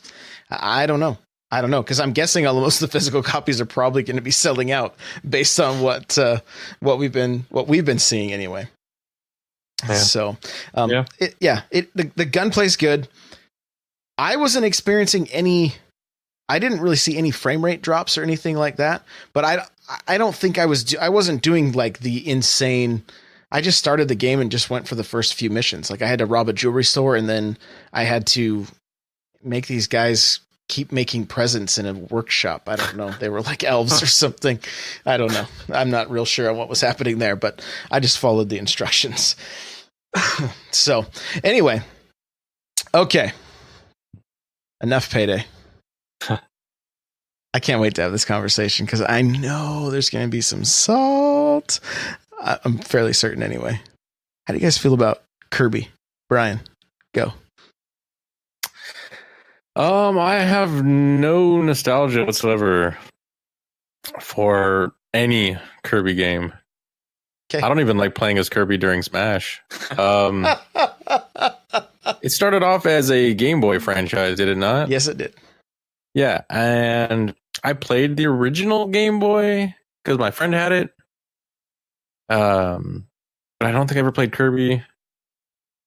I don't know. Because I'm guessing most of the physical copies are probably going to be selling out based on what we've been seeing anyway. Yeah. So, the gunplay's good. I wasn't experiencing I didn't really see any frame rate drops or anything like that, but I don't think I wasn't doing like the insane. I just started the game and just went for the first few missions. Like, I had to rob a jewelry store, and then I had to make these guys keep making presents in a workshop. I don't know. They were like elves or something. I don't know. I'm not real sure on what was happening there, but I just followed the instructions. So anyway, okay. Enough Payday. I can't wait to have this conversation, because I know there's going to be some salt. I'm fairly certain anyway. How do you guys feel about Kirby? Brian, go. I have no nostalgia whatsoever for any Kirby game. Okay. I don't even like playing as Kirby during Smash. It started off as a Game Boy franchise, did it not? Yes, it did. Yeah, and I played the original Game Boy because my friend had it. But I don't think I ever played Kirby.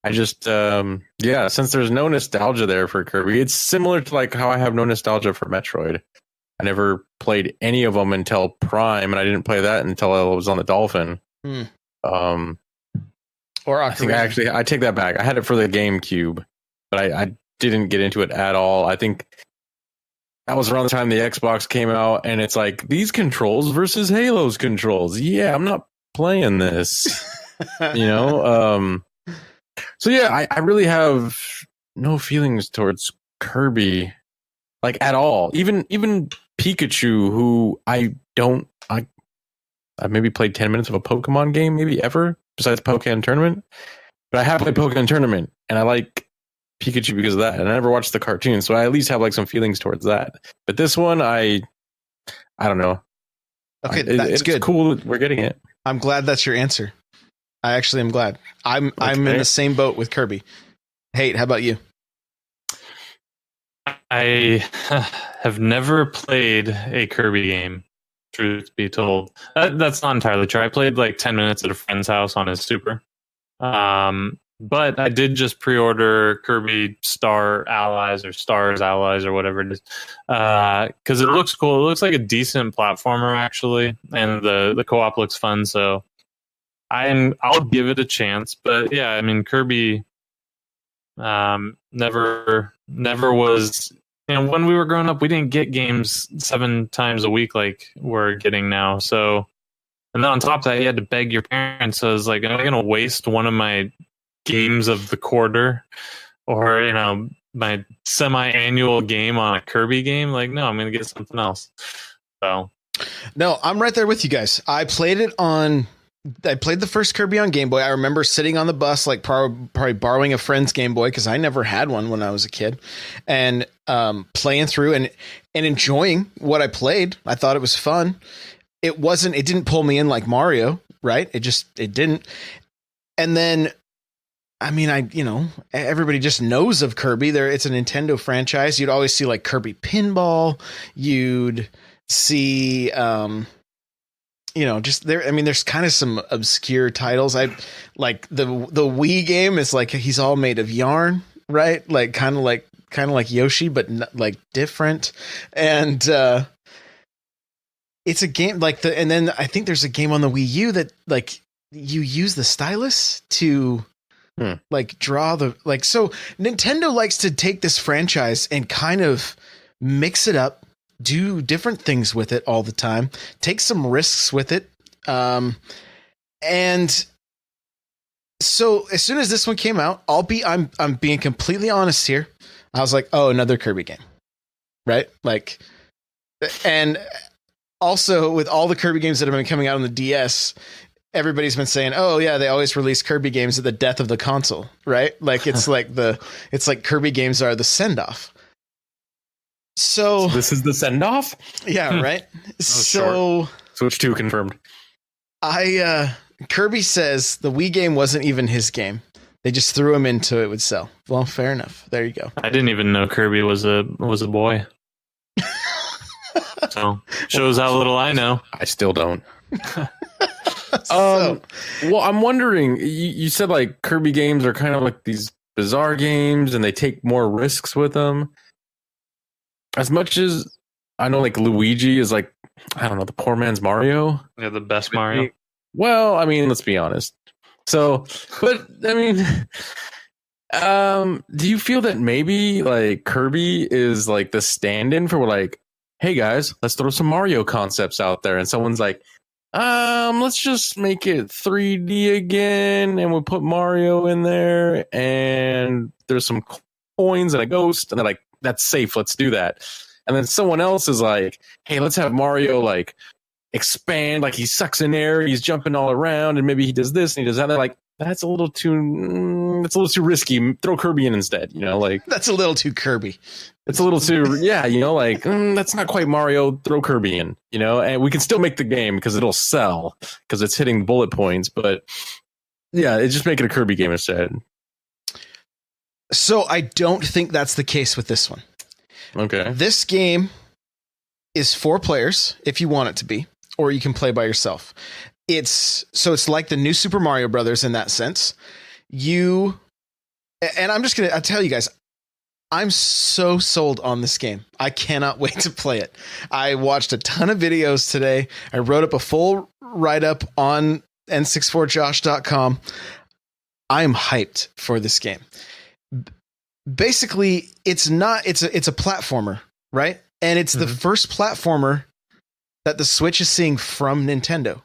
I just, since there's no nostalgia there for Kirby, it's similar to like how I have no nostalgia for Metroid. I never played any of them until Prime, and I didn't play that until I was on the Dolphin. Or I think I take that back. I had it for the GameCube, but I didn't get into it at all. I think that was around the time the Xbox came out, and it's like, these controls versus Halo's controls. Yeah, I'm not playing this. So yeah, I really have no feelings towards Kirby, like, at all. Even Pikachu, who I maybe played 10 minutes of a Pokemon game, maybe ever, besides Pokemon Tournament. But I have played Pokemon Tournament, and I like Pikachu because of that. And I never watched the cartoon, so I at least have like some feelings towards that. But this one, I don't know. Okay, that's good. It's cool that we're getting it. I'm glad that's your answer. I actually am glad. I'm in the same boat with Kirby. Hate, how about you? I have never played a Kirby game, truth be told. That's not entirely true. I played like 10 minutes at a friend's house on his Super. But I did just pre-order Kirby Star Allies or Stars Allies or whatever it is, because it looks cool. It looks like a decent platformer, actually, and the co-op looks fun. So I'll give it a chance. But yeah, I mean, Kirby Never was. When we were growing up, we didn't get games 7 times a week like we're getting now. So, and then on top of that, you had to beg your parents. So I was like, am I going to waste one of my games of the quarter, or my semi-annual game on a Kirby game? Like, no, I'm going to get something else. So, no, I'm right there with you guys. I played the first Kirby on Game Boy. I remember sitting on the bus, like probably borrowing a friend's Game Boy, because I never had one when I was a kid, and playing through and enjoying what I played. I thought it was fun. It didn't pull me in like Mario, right? It didn't. And then, I mean, everybody just knows of Kirby. It's a Nintendo franchise. You'd always see like Kirby Pinball. You'd see, just there. I mean, there's kind of some obscure titles. I like the Wii game is like he's all made of yarn, right? Like kind of like Yoshi, but like different. And it's a game like and then I think there's a game on the Wii U that like you use the stylus to like draw so Nintendo likes to take this franchise and kind of mix it up, do different things with it all the time, take some risks with it. And so as soon as this one came out, I'm being completely honest here. I was like, oh, another Kirby game. Right? Like, and also with all the Kirby games that have been coming out on the DS, everybody's been saying, oh yeah, they always release Kirby games at the death of the console, right? Like it's like Kirby games are the send-off. So this is the send-off? Yeah, right? So Switch 2 confirmed. Kirby says the Wii game wasn't even his game. They just threw him into it would sell. Well, fair enough. There you go. I didn't even know Kirby was a boy. So shows how little I know. I still don't. Well, I'm wondering, you said like Kirby games are kind of like these bizarre games and they take more risks with them. As much as I know, like Luigi is like, I don't know, the poor man's Mario. Yeah, the best Mario. Well, I mean, let's be honest. So, but I mean, do you feel that maybe like Kirby is like the stand-in for like, hey guys, let's throw some Mario concepts out there, and someone's like, let's just make it 3D again, and we'll put Mario in there, and there's some coins and a ghost, and they're like, that's safe, let's do that. And then someone else is like, hey, let's have Mario like expand, like he sucks in air, he's jumping all around, and maybe he does this and he does that. They're like, that's a little too risky. Throw Kirby in instead, like that's a little too Kirby. It's a little too, like that's not quite Mario. Throw Kirby in, and we can still make the game because it'll sell because it's hitting bullet points. But yeah, it's just make it a Kirby game instead. So I don't think that's the case with this one. Okay. This game is 4 players if you want it to be, or you can play by yourself. It's like the new Super Mario Brothers in that sense. I'll tell you guys, I'm so sold on this game. I cannot wait to play it. I watched a ton of videos today. I wrote up a full write-up on n64josh.com. I'm hyped for this game. Basically, it's a platformer, right? And it's the first platformer that the Switch is seeing from Nintendo.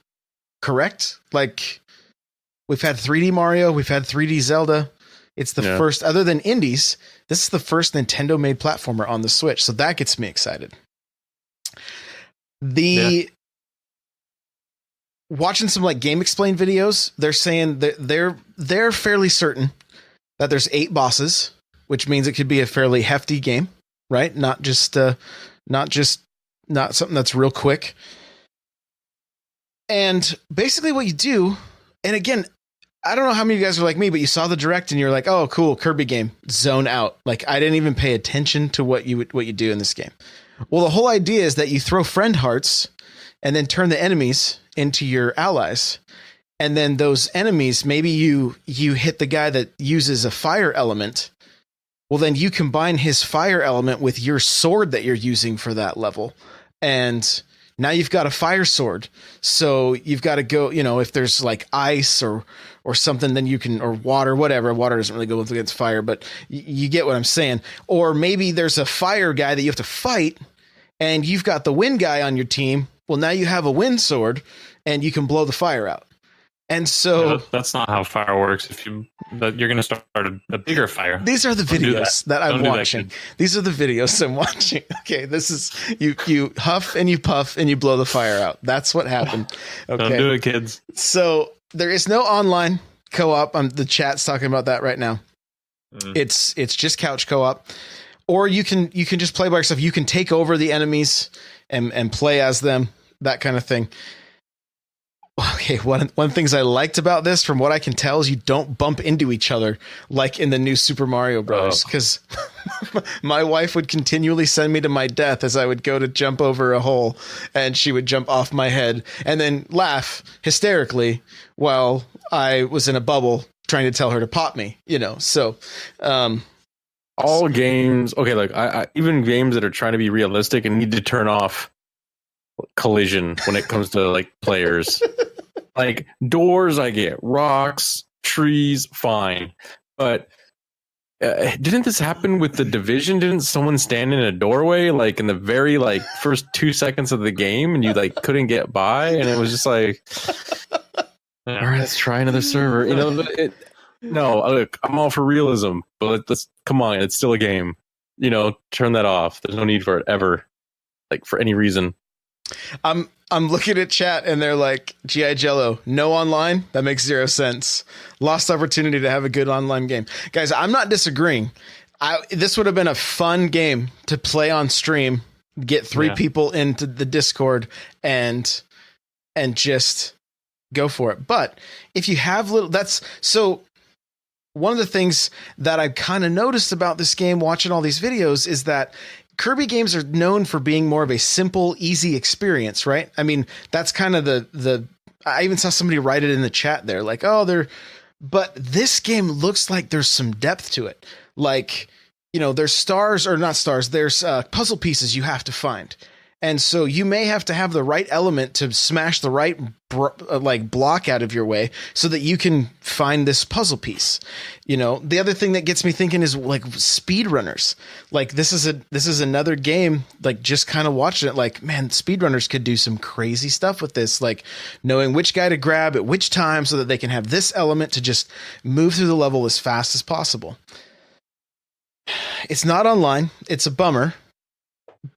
Correct? Like, we've had 3D Mario, we've had 3D Zelda. It's the first, other than indies, this is the first Nintendo-made platformer on the Switch, so that gets me excited. Watching some like Game Explain videos, they're saying that they're fairly certain that there's 8 bosses, which means it could be a fairly hefty game, right? Not something that's real quick. And basically what you do, and again, I don't know how many of you guys are like me, but you saw the direct and you're like, oh, cool, Kirby game, zone out. Like, I didn't even pay attention to what you do in this game. Well, the whole idea is that you throw friend hearts and then turn the enemies into your allies. And then those enemies, maybe you hit the guy that uses a fire element. Well, then you combine his fire element with your sword that you're using for that level. And now you've got a fire sword. So you've got to go, if there's like ice or something, then you can, or water, whatever. Water doesn't really go against fire, but you get what I'm saying. Or maybe there's a fire guy that you have to fight, and you've got the wind guy on your team. Well, now you have a wind sword, and you can blow the fire out. And so that's not how fire works. You're going to start a bigger fire. These are the videos that I'm watching. These are the videos I'm watching. Okay, this is you huff and you puff and you blow the fire out. That's what happened. Okay. Don't do it, kids. So there is no online co-op. The chat's talking about that right now. It's just couch co-op, or you can just play by yourself. You can take over the enemies and play as them. That kind of thing. Okay, one of the things I liked about this, from what I can tell, is you don't bump into each other like in the new Super Mario Bros. Because my wife would continually send me to my death as I would go to jump over a hole, and she would jump off my head and then laugh hysterically while I was in a bubble trying to tell her to pop me. So all games, okay, like I even games that are trying to be realistic and need to turn off collision when it comes to like players. Like doors, I get rocks, trees, fine, but didn't this happen with The Division? Didn't someone stand in a doorway like in the very first 2 seconds of the game, and you couldn't get by, and it was just like, all right, let's try another server. No, look, I'm all for realism, but let's come on, it's still a game. Turn that off. There's no need for it ever, for any reason. I'm looking at chat and they're like, G.I. Jello, no online? That makes zero sense. Lost opportunity to have a good online game. Guys, I'm not disagreeing. This would have been a fun game to play on stream, get three people into the Discord and just go for it. But if you have one of the things that I've kind of noticed about this game, watching all these videos, is that Kirby games are known for being more of a simple, easy experience, right? I mean, that's kind of I even saw somebody write it in the chat there, like, but this game looks like there's some depth to it. Like, there's stars, or not stars, there's puzzle pieces you have to find. And so you may have to have the right element to smash the right block out of your way so that you can find this puzzle piece. The other thing that gets me thinking is speedrunners. This is another game, just kind of watching it, man, speedrunners could do some crazy stuff with this, knowing which guy to grab at which time so that they can have this element to just move through the level as fast as possible. It's not online. It's a bummer,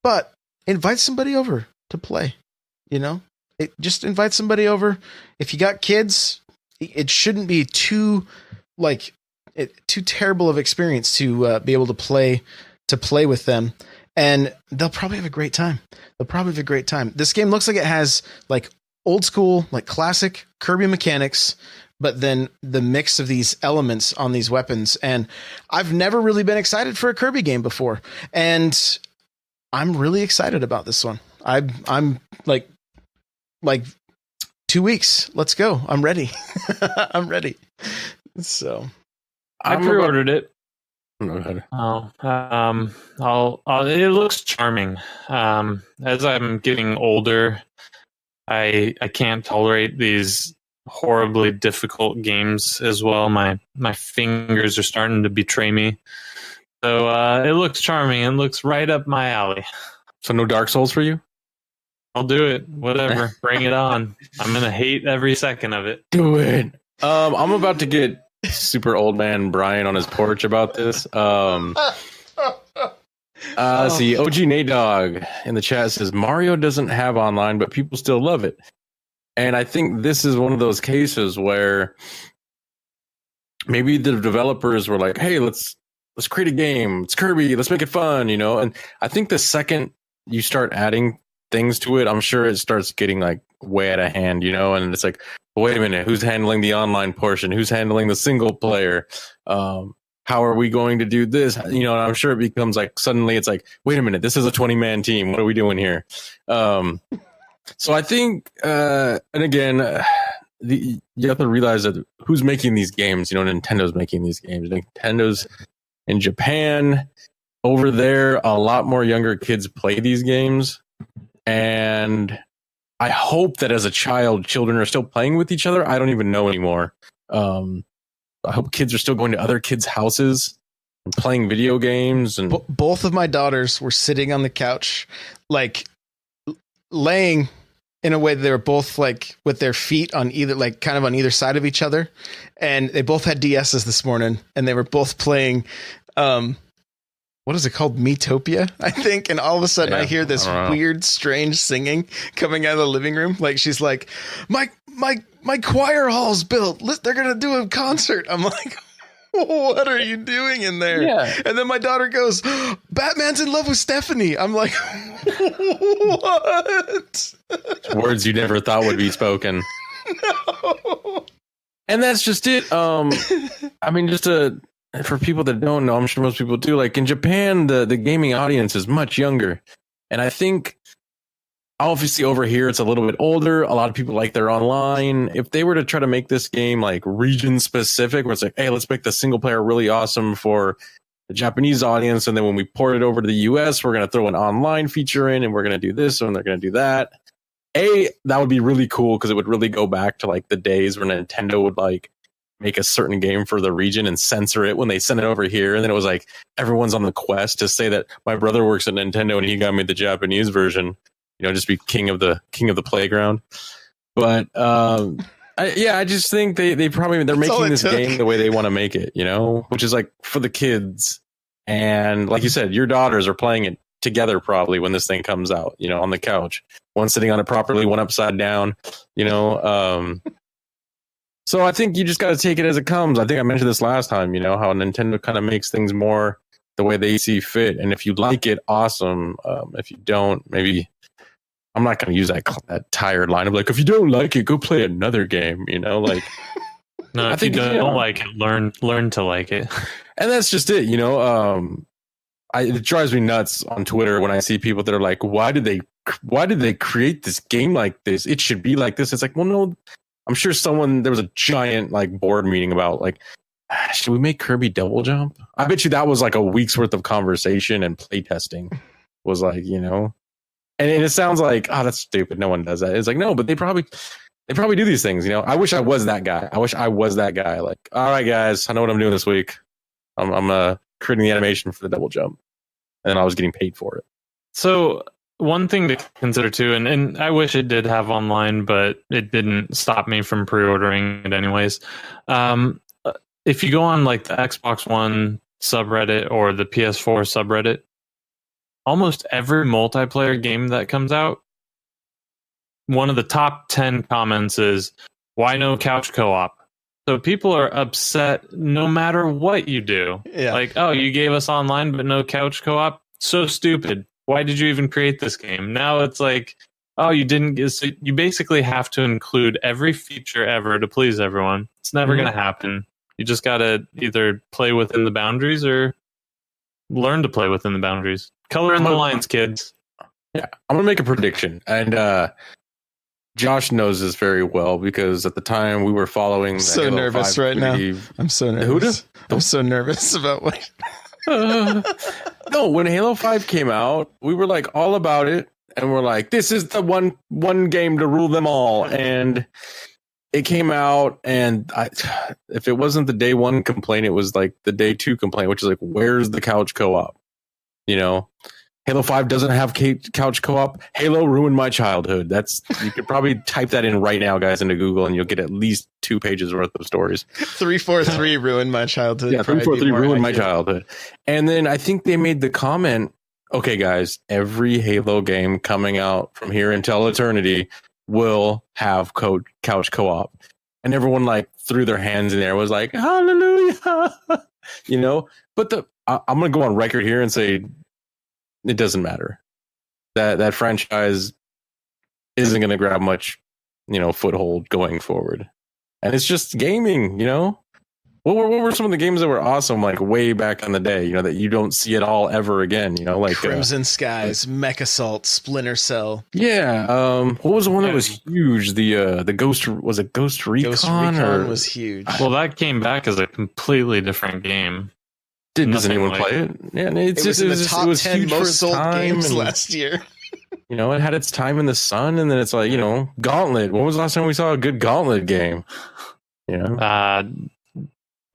but invite somebody over to play, just invite somebody over. If you got kids, it shouldn't be too terrible of experience to be able to play with them, and they'll probably have a great time. This game looks like it has old school, classic Kirby mechanics, but then the mix of these elements on these weapons. And I've never really been excited for a Kirby game before, and I'm really excited about this one. I'm like 2 weeks. Let's go. I'm ready. I'm ready. So I pre-ordered it. Go ahead. It looks charming. As I'm getting older, I can't tolerate these horribly difficult games as well. My fingers are starting to betray me. So it looks charming and looks right up my alley. So no Dark Souls for you? I'll do it. Whatever. Bring it on. I'm going to hate every second of it. Do it. I'm about to get super old man Brian on his porch about this. See, OG Nate Dog in the chat says Mario doesn't have online, but people still love it. And I think this is one of those cases where maybe the developers were like, hey, let's create a game. It's Kirby. Let's make it fun, And I think the second you start adding things to it, I'm sure it starts getting way out of hand, And it's like, wait a minute, who's handling the online portion? Who's handling the single player? How are we going to do this? And I'm sure it becomes suddenly it's wait a minute, this is a 20-man team. What are we doing here? So I think, and again, you have to realize that who's making these games. Nintendo's making these games. Nintendo's in Japan. Over there, a lot more younger kids play these games, and I hope that as a child, children are still playing with each other. I don't even know anymore. I hope kids are still going to other kids' houses and playing video games. And both of my daughters were sitting on the couch, like laying in a way that they were both like with their feet on either, like kind of on either side of each other. And they both had DSs this morning and they were both playing, what is it called? Metopia, I think. And all of a sudden I hear this weird, strange singing coming out of the living room. Like she's like, my choir hall's built. They're going to do a concert. I'm like, what are you doing in there? Yeah. And then my daughter goes, Batman's in love with Stephanie. I'm like, what? Words you never thought would be spoken. No. And that's just it. I mean, for people that don't know, I'm sure most people do. Like in Japan, the gaming audience is much younger. And I think obviously over here, it's a little bit older. A lot of people like their online. If they were to try to make this game like region specific, where it's like, hey, let's make the single player really awesome for the Japanese audience. And then when we port it over to the US, we're going to throw an online feature in and we're going to do this and they're going to do that. That would be really cool because it would really go back to like the days when Nintendo would like make a certain game for the region and censor it when they sent it over here. And then it was like everyone's on the quest to say that my brother works at Nintendo and he got me the Japanese version. Just be king of the playground. But I just think they're making this game the way they want to make it, which is like for the kids. And like you said, your daughters are playing it together probably when this thing comes out, on the couch, one sitting on it properly, one upside down, So I think you just got to take it as it comes. I think I mentioned this last time, how Nintendo kind of makes things more the way they see fit. And if you like it, awesome. If you don't, maybe I'm not going to use that tired line of like, if you don't like it, go play another game, like. No, if you don't like it, learn to like it. And that's just it, it drives me nuts on Twitter when I see people that are like, why did they create this game like this? It should be like this. It's like, well, no, I'm sure there was a giant like board meeting about like, should we make Kirby double jump? I bet you that was like a week's worth of conversation and play testing was like, and it sounds like, oh, that's stupid. No one does that. It's like, no, but they probably do these things. I wish I was that guy. Like, all right, guys, I know what I'm doing this week. I'm creating the animation for the double jump. And then I was getting paid for it. So one thing to consider too, and I wish it did have online, but it didn't stop me from pre-ordering it anyways. If you go on like the Xbox One subreddit or the PS4 subreddit, almost every multiplayer game that comes out, one of the top 10 comments is, why no couch co-op? So people are upset no matter what you do. Yeah. Like, oh, you gave us online, but no couch co-op? So stupid. Why did you even create this game? Now it's like, oh, you didn't. So you basically have to include every feature ever to please everyone. It's never going to happen. You just got to either play within the boundaries or learn to play within the boundaries. Color in the lines, kids. Yeah, I'm going to make a prediction. And Josh knows this very well because at the time we were following. I'm so nervous right now. I'm so nervous. I'm so nervous about what. No, when Halo 5 came out, we were like all about it, and we're like, this is the one game to rule them all. And it came out, and if it wasn't the day one complaint, it was like the day two complaint, which is like, where's the couch co-op? Halo 5 doesn't have couch co-op. Halo ruined my childhood. You could probably type that in right now, guys, into Google, and you'll get at least 2 pages worth of stories. 343 ruined my childhood. Yeah, 343 ruined my childhood. And then I think they made the comment, okay, guys, every Halo game coming out from here until eternity will have couch co-op. And everyone like threw their hands in there, was like, hallelujah. But I'm going to go on record here and say, it doesn't matter. That franchise isn't going to grab much, foothold going forward. And it's just gaming, What were some of the games that were awesome, like way back in the day, that you don't see it all ever again, like Crimson Skies, Mech Assault, Splinter Cell. Yeah. What was the one that was huge? The Ghost, was it Ghost Recon? Ghost Recon was huge. Well, that came back as a completely different game. Does anyone play it? Yeah, it was in the top 10 most sold games last year. it had its time in the sun, and then it's like, Gauntlet. When was the last time we saw a good Gauntlet game? The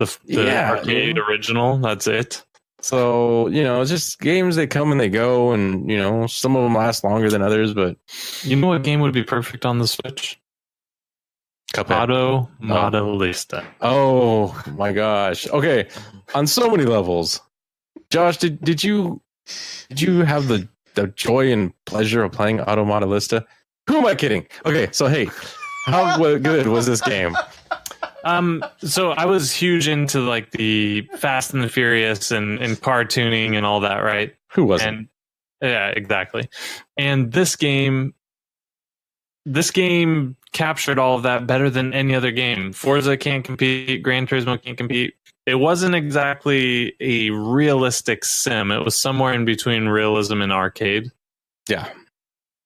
arcade original. That's it. So, it's just games, they come and they go, and, some of them last longer than others, but... You know what game would be perfect on the Switch? Cuphead. Automata. Oh, my gosh. Okay, on so many levels. Josh, did you have the joy and pleasure of playing Automata Lista? Who am I kidding? Okay, so hey, how good was this game? So I was huge into like the Fast and the Furious and cartooning and all that, right? Who wasn't? And yeah, exactly. And this game captured all of that better than any other game. Forza can't compete, Gran Turismo can't compete. It wasn't exactly a realistic sim. It was somewhere in between realism and arcade. Yeah.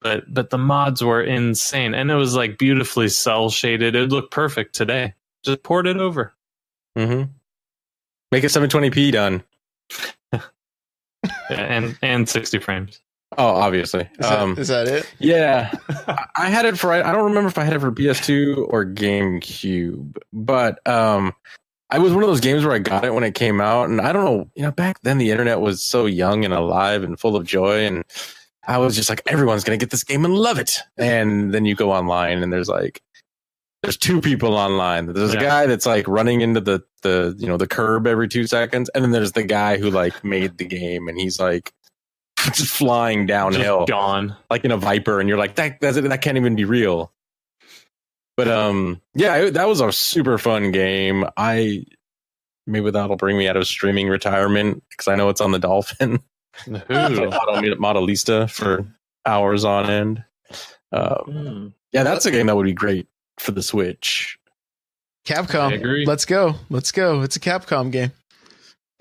But the mods were insane, and it was like beautifully cell shaded. It looked perfect today. Just port it over. Mm-hmm. Make it 720p done. and 60 frames. Oh, obviously. Is that it? Yeah. I had it for, I don't remember if I had it for PS2 or GameCube, but I was one of those games where I got it when it came out, and I don't know, back then the internet was so young and alive and full of joy, and I was just like, everyone's going to get this game and love it. And then you go online and there's two people online. There's a guy that's like running into the curb every 2 seconds, and then there's the guy who like made the game, and he's like just flying downhill, just gone like in a Viper, and you're like, that can't even be real. But that was a super fun game. Maybe that'll bring me out of streaming retirement, because I know it's on the Dolphin. Automata Lista for hours on end. Yeah, that's a game that would be great for the Switch. Capcom. Let's go. It's a Capcom game.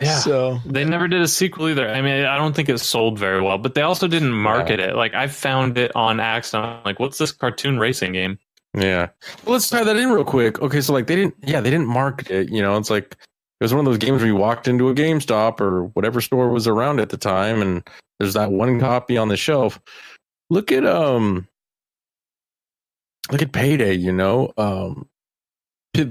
Yeah. So they never did a sequel either. I mean, I don't think it sold very well, but they also didn't market it. Like, I found it on accident. Like, what's this cartoon racing game? Yeah. Well, let's tie that in real quick. Okay, so like they didn't market it. It's like it was one of those games where you walked into a GameStop or whatever store was around at the time, and there's that one copy on the shelf. Look at Payday. They're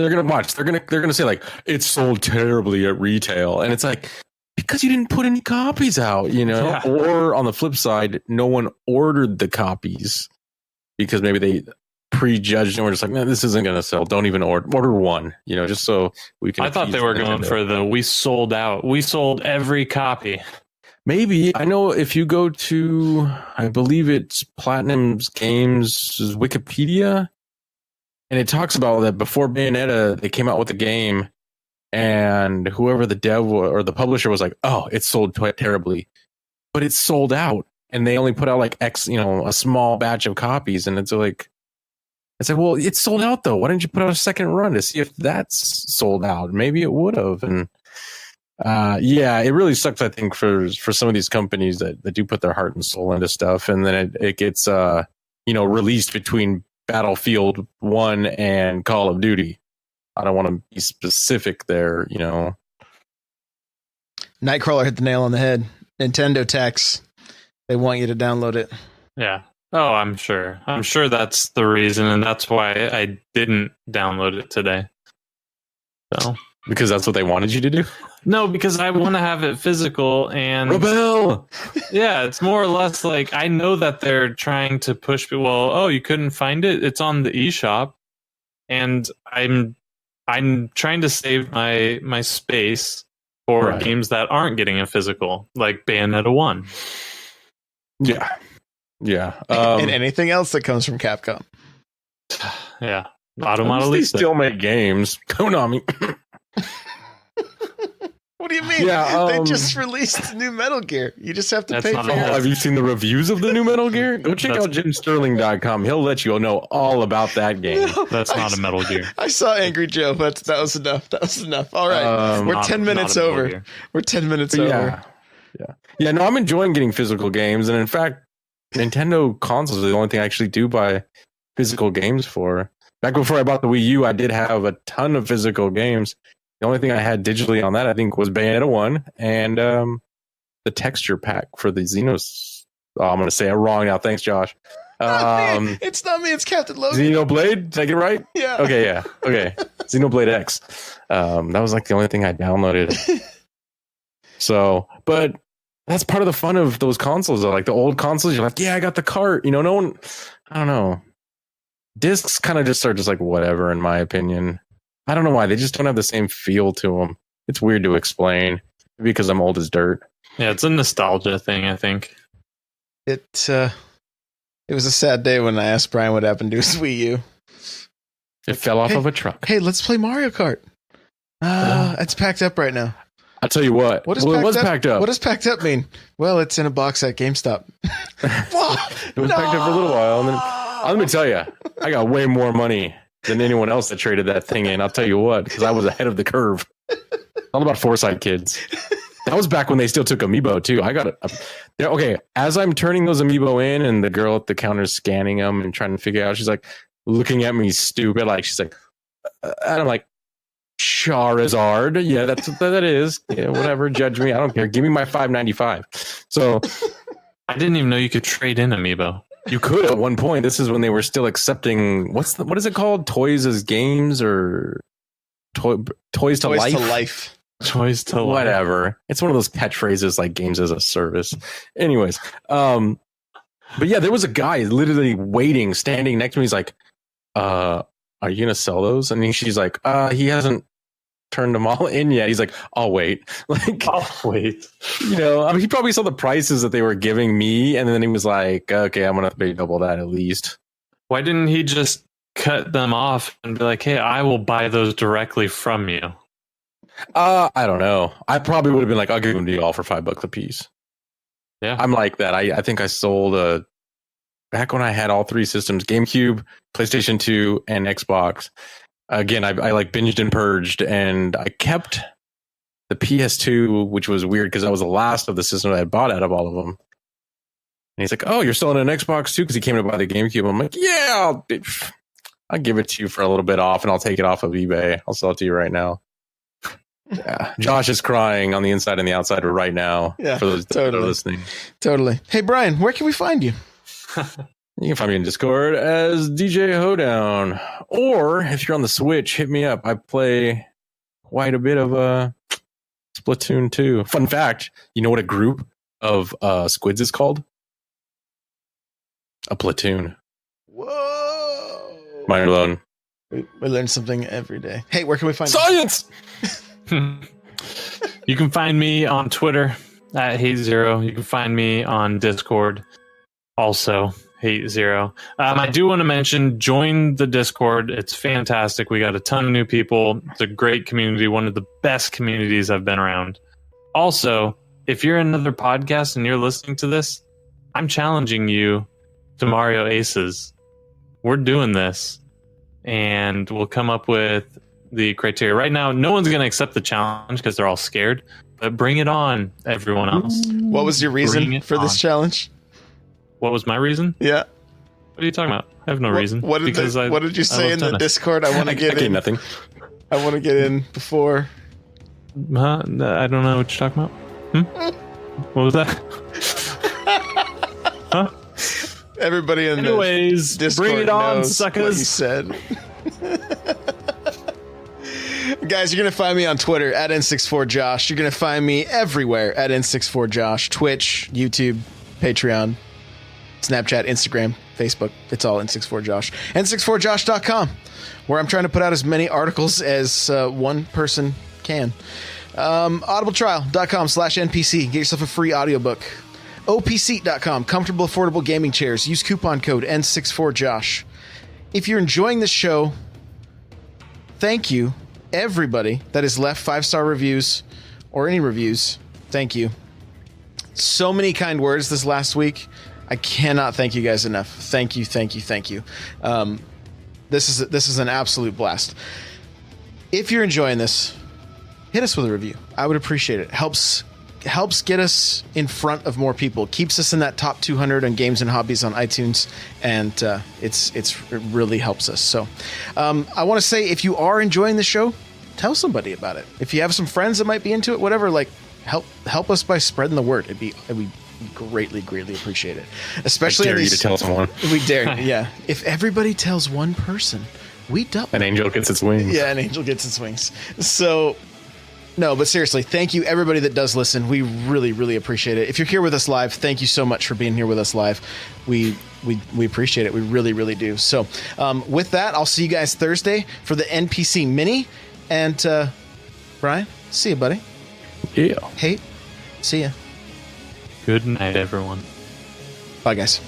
gonna watch. They're gonna say like, it sold terribly at retail, and it's like, because you didn't put any copies out, Yeah. Or on the flip side, no one ordered the copies because maybe they prejudged and we're just like, no, this isn't going to sell. Don't even order one, just so we can. I thought they were going for we sold out. We sold every copy. Maybe. I know if you go to, I believe it's Platinum's Games Wikipedia, and it talks about that before Bayonetta, they came out with the game, and whoever the dev or the publisher was like, oh, it sold terribly, but it's sold out, and they only put out like a small batch of copies, and it's like, well, it's sold out though. Why didn't you put out a second run to see if that's sold out? Maybe it would have. And it really sucks, I think, for some of these companies that do put their heart and soul into stuff, and then it gets released between Battlefield 1 and Call of Duty. I don't want to be specific there, Nightcrawler hit the nail on the head. Nintendo tax. They want you to download it. Yeah. Oh, I'm sure. I'm sure that's the reason, and that's why I didn't download it today. So, because that's what they wanted you to do? No, because I want to have it physical, and rebel. Yeah, it's more or less like, I know that they're trying to push people. Well, oh, you couldn't find it? It's on the eShop, and I'm trying to save my space for games that aren't getting a physical, like Bayonetta 1. Yeah. Yeah. And anything else that comes from Capcom. Yeah. Automata Lista. They still make games. Konami. What do you mean? Yeah, they just released the new Metal Gear. You just have to pay for it. Have you seen the reviews of the new Metal Gear? Go check out JimSterling.com. He'll let you know all about that game. No, that's not a Metal Gear. I saw Angry Joe. That was enough. That was enough. All right. We're 10 minutes over. We're 10 minutes over. Yeah. No, I'm enjoying getting physical games. And in fact, Nintendo consoles are the only thing I actually do buy physical games for. Back before I bought the Wii U, I did have a ton of physical games. The only thing I had digitally on that, I think, was Bayonetta 1 and the texture pack for the Oh, I'm going to say it wrong now. Thanks, Josh. It's not me. It's Captain Logan. Xenoblade? Did I get it right? Yeah. Okay, yeah. Okay. Xenoblade X. That was like the only thing I downloaded. So, but that's part of the fun of those consoles, though. Like the old consoles, you're like, yeah, I got the cart. No one, I don't know. Discs kind of just are just like whatever, in my opinion. I don't know why. They just don't have the same feel to them. It's weird to explain because I'm old as dirt. Yeah, it's a nostalgia thing, I think. It was a sad day when I asked Brian what happened to his Wii U. It fell off of a truck. Hey, let's play Mario Kart. It's packed up right now. I'll tell you what. It was packed up. What does packed up mean? Well, it's in a box at GameStop. It was packed up for a little while. And then, let me tell you, I got way more money than anyone else that traded that thing in. I'll tell you what, because I was ahead of the curve. All about foresight, kids. That was back when they still took Amiibo, too. I got it. Okay, as I'm turning those Amiibo in and the girl at the counter is scanning them and trying to figure out, she's like looking at me stupid. Like, she's like, and I'm like, Charizard. Yeah, that's what that is. Yeah, whatever. Judge me. I don't care. Give me my $5.95. So I didn't even know you could trade in Amiibo. You could at one point. This is when they were still accepting what is it called? Toys as games or toys to life? Toys to life. Whatever. It's one of those catchphrases like games as a service. Anyways, but yeah, there was a guy literally waiting, standing next to me. He's like, are you gonna sell those? And she's like, he hasn't turned them all in yet. He's like, I'll wait. Like, I'll wait. I mean, he probably saw the prices that they were giving me, and then he was like, okay, I'm gonna pay double that at least. Why didn't he just cut them off and be like, hey, I will buy those directly from you? I don't know. I probably would have been like, I'll give them to you all for $5 a piece. Yeah, I'm like that. I think I sold back when I had all three systems: GameCube, PlayStation 2, and Xbox. Again, I like binged and purged, and I kept the PS2, which was weird because that was the last of the systems I had bought out of all of them. And he's like, "Oh, you're selling an Xbox too?" Because he came to buy the GameCube. I'm like, "Yeah, I'll give it to you for a little bit off, and I'll take it off of eBay. I'll sell it to you right now." Yeah, Josh is crying on the inside and the outside right now. Yeah, for those that are listening. Totally. Hey, Brian, where can we find you? You can find me in Discord as DJ Hoedown, or if you're on the Switch, hit me up. I play quite a bit of Splatoon 2. Fun fact: you know what a group of squids is called? A platoon. Whoa! Mind blown. We learn something every day. Hey, where can we find science? You can find me on Twitter at HateZero. You can find me on Discord, also HateZero. I do want to mention, join the Discord. It's fantastic. We got a ton of new people. It's a great community, one of the best communities I've been around. Also, if you're another podcast and you're listening to this, I'm challenging you to Mario Aces. We're doing this, and we'll come up with the criteria. Right now, no one's going to accept the challenge because they're all scared, but bring it on, everyone else. What was your reason for this challenge? What was my reason? Yeah. What are you talking about? I have no reason. What did you say in the Discord? I want to get in. Nothing. I want to get in before. Huh? I don't know what you're talking about. What was that? Huh? Everybody in Anyways, the Discord bring it on, knows suckers. What you said. Guys, you're going to find me on Twitter at N64Josh. You're going to find me everywhere at N64Josh. Twitch, YouTube, Patreon, Snapchat, Instagram, Facebook. It's all N64Josh. N64Josh.com, where I'm trying to put out as many articles as one person can. Audibletrial.com/NPC. Get yourself a free audiobook. OPSeat.com. Comfortable, affordable gaming chairs. Use coupon code N64Josh. If you're enjoying this show, thank you, everybody that has left 5-star reviews or any reviews. Thank you. So many kind words this last week. I cannot thank you guys enough. Thank you, thank you, thank you. This is an absolute blast. If you're enjoying this, hit us with a review. I would appreciate it. Helps get us in front of more people. Keeps us in that top 200 on games and hobbies on iTunes, and it really helps us. So I want to say, if you are enjoying the show, tell somebody about it. If you have some friends that might be into it, whatever, like help us by spreading the word. It'd be greatly, greatly appreciate it. Especially dare you to tell someone. We dare, yeah. If everybody tells one person, we double. An angel gets its wings. Yeah, an angel gets its wings. So, no, but seriously, thank you everybody that does listen. We really, really appreciate it. If you're here with us live, thank you so much for being here with us live. We appreciate it. We really, really do. So, with that, I'll see you guys Thursday for the NPC mini. And Brian, see you, buddy. Yeah. Hey, see ya. Good night, everyone. Bye, guys.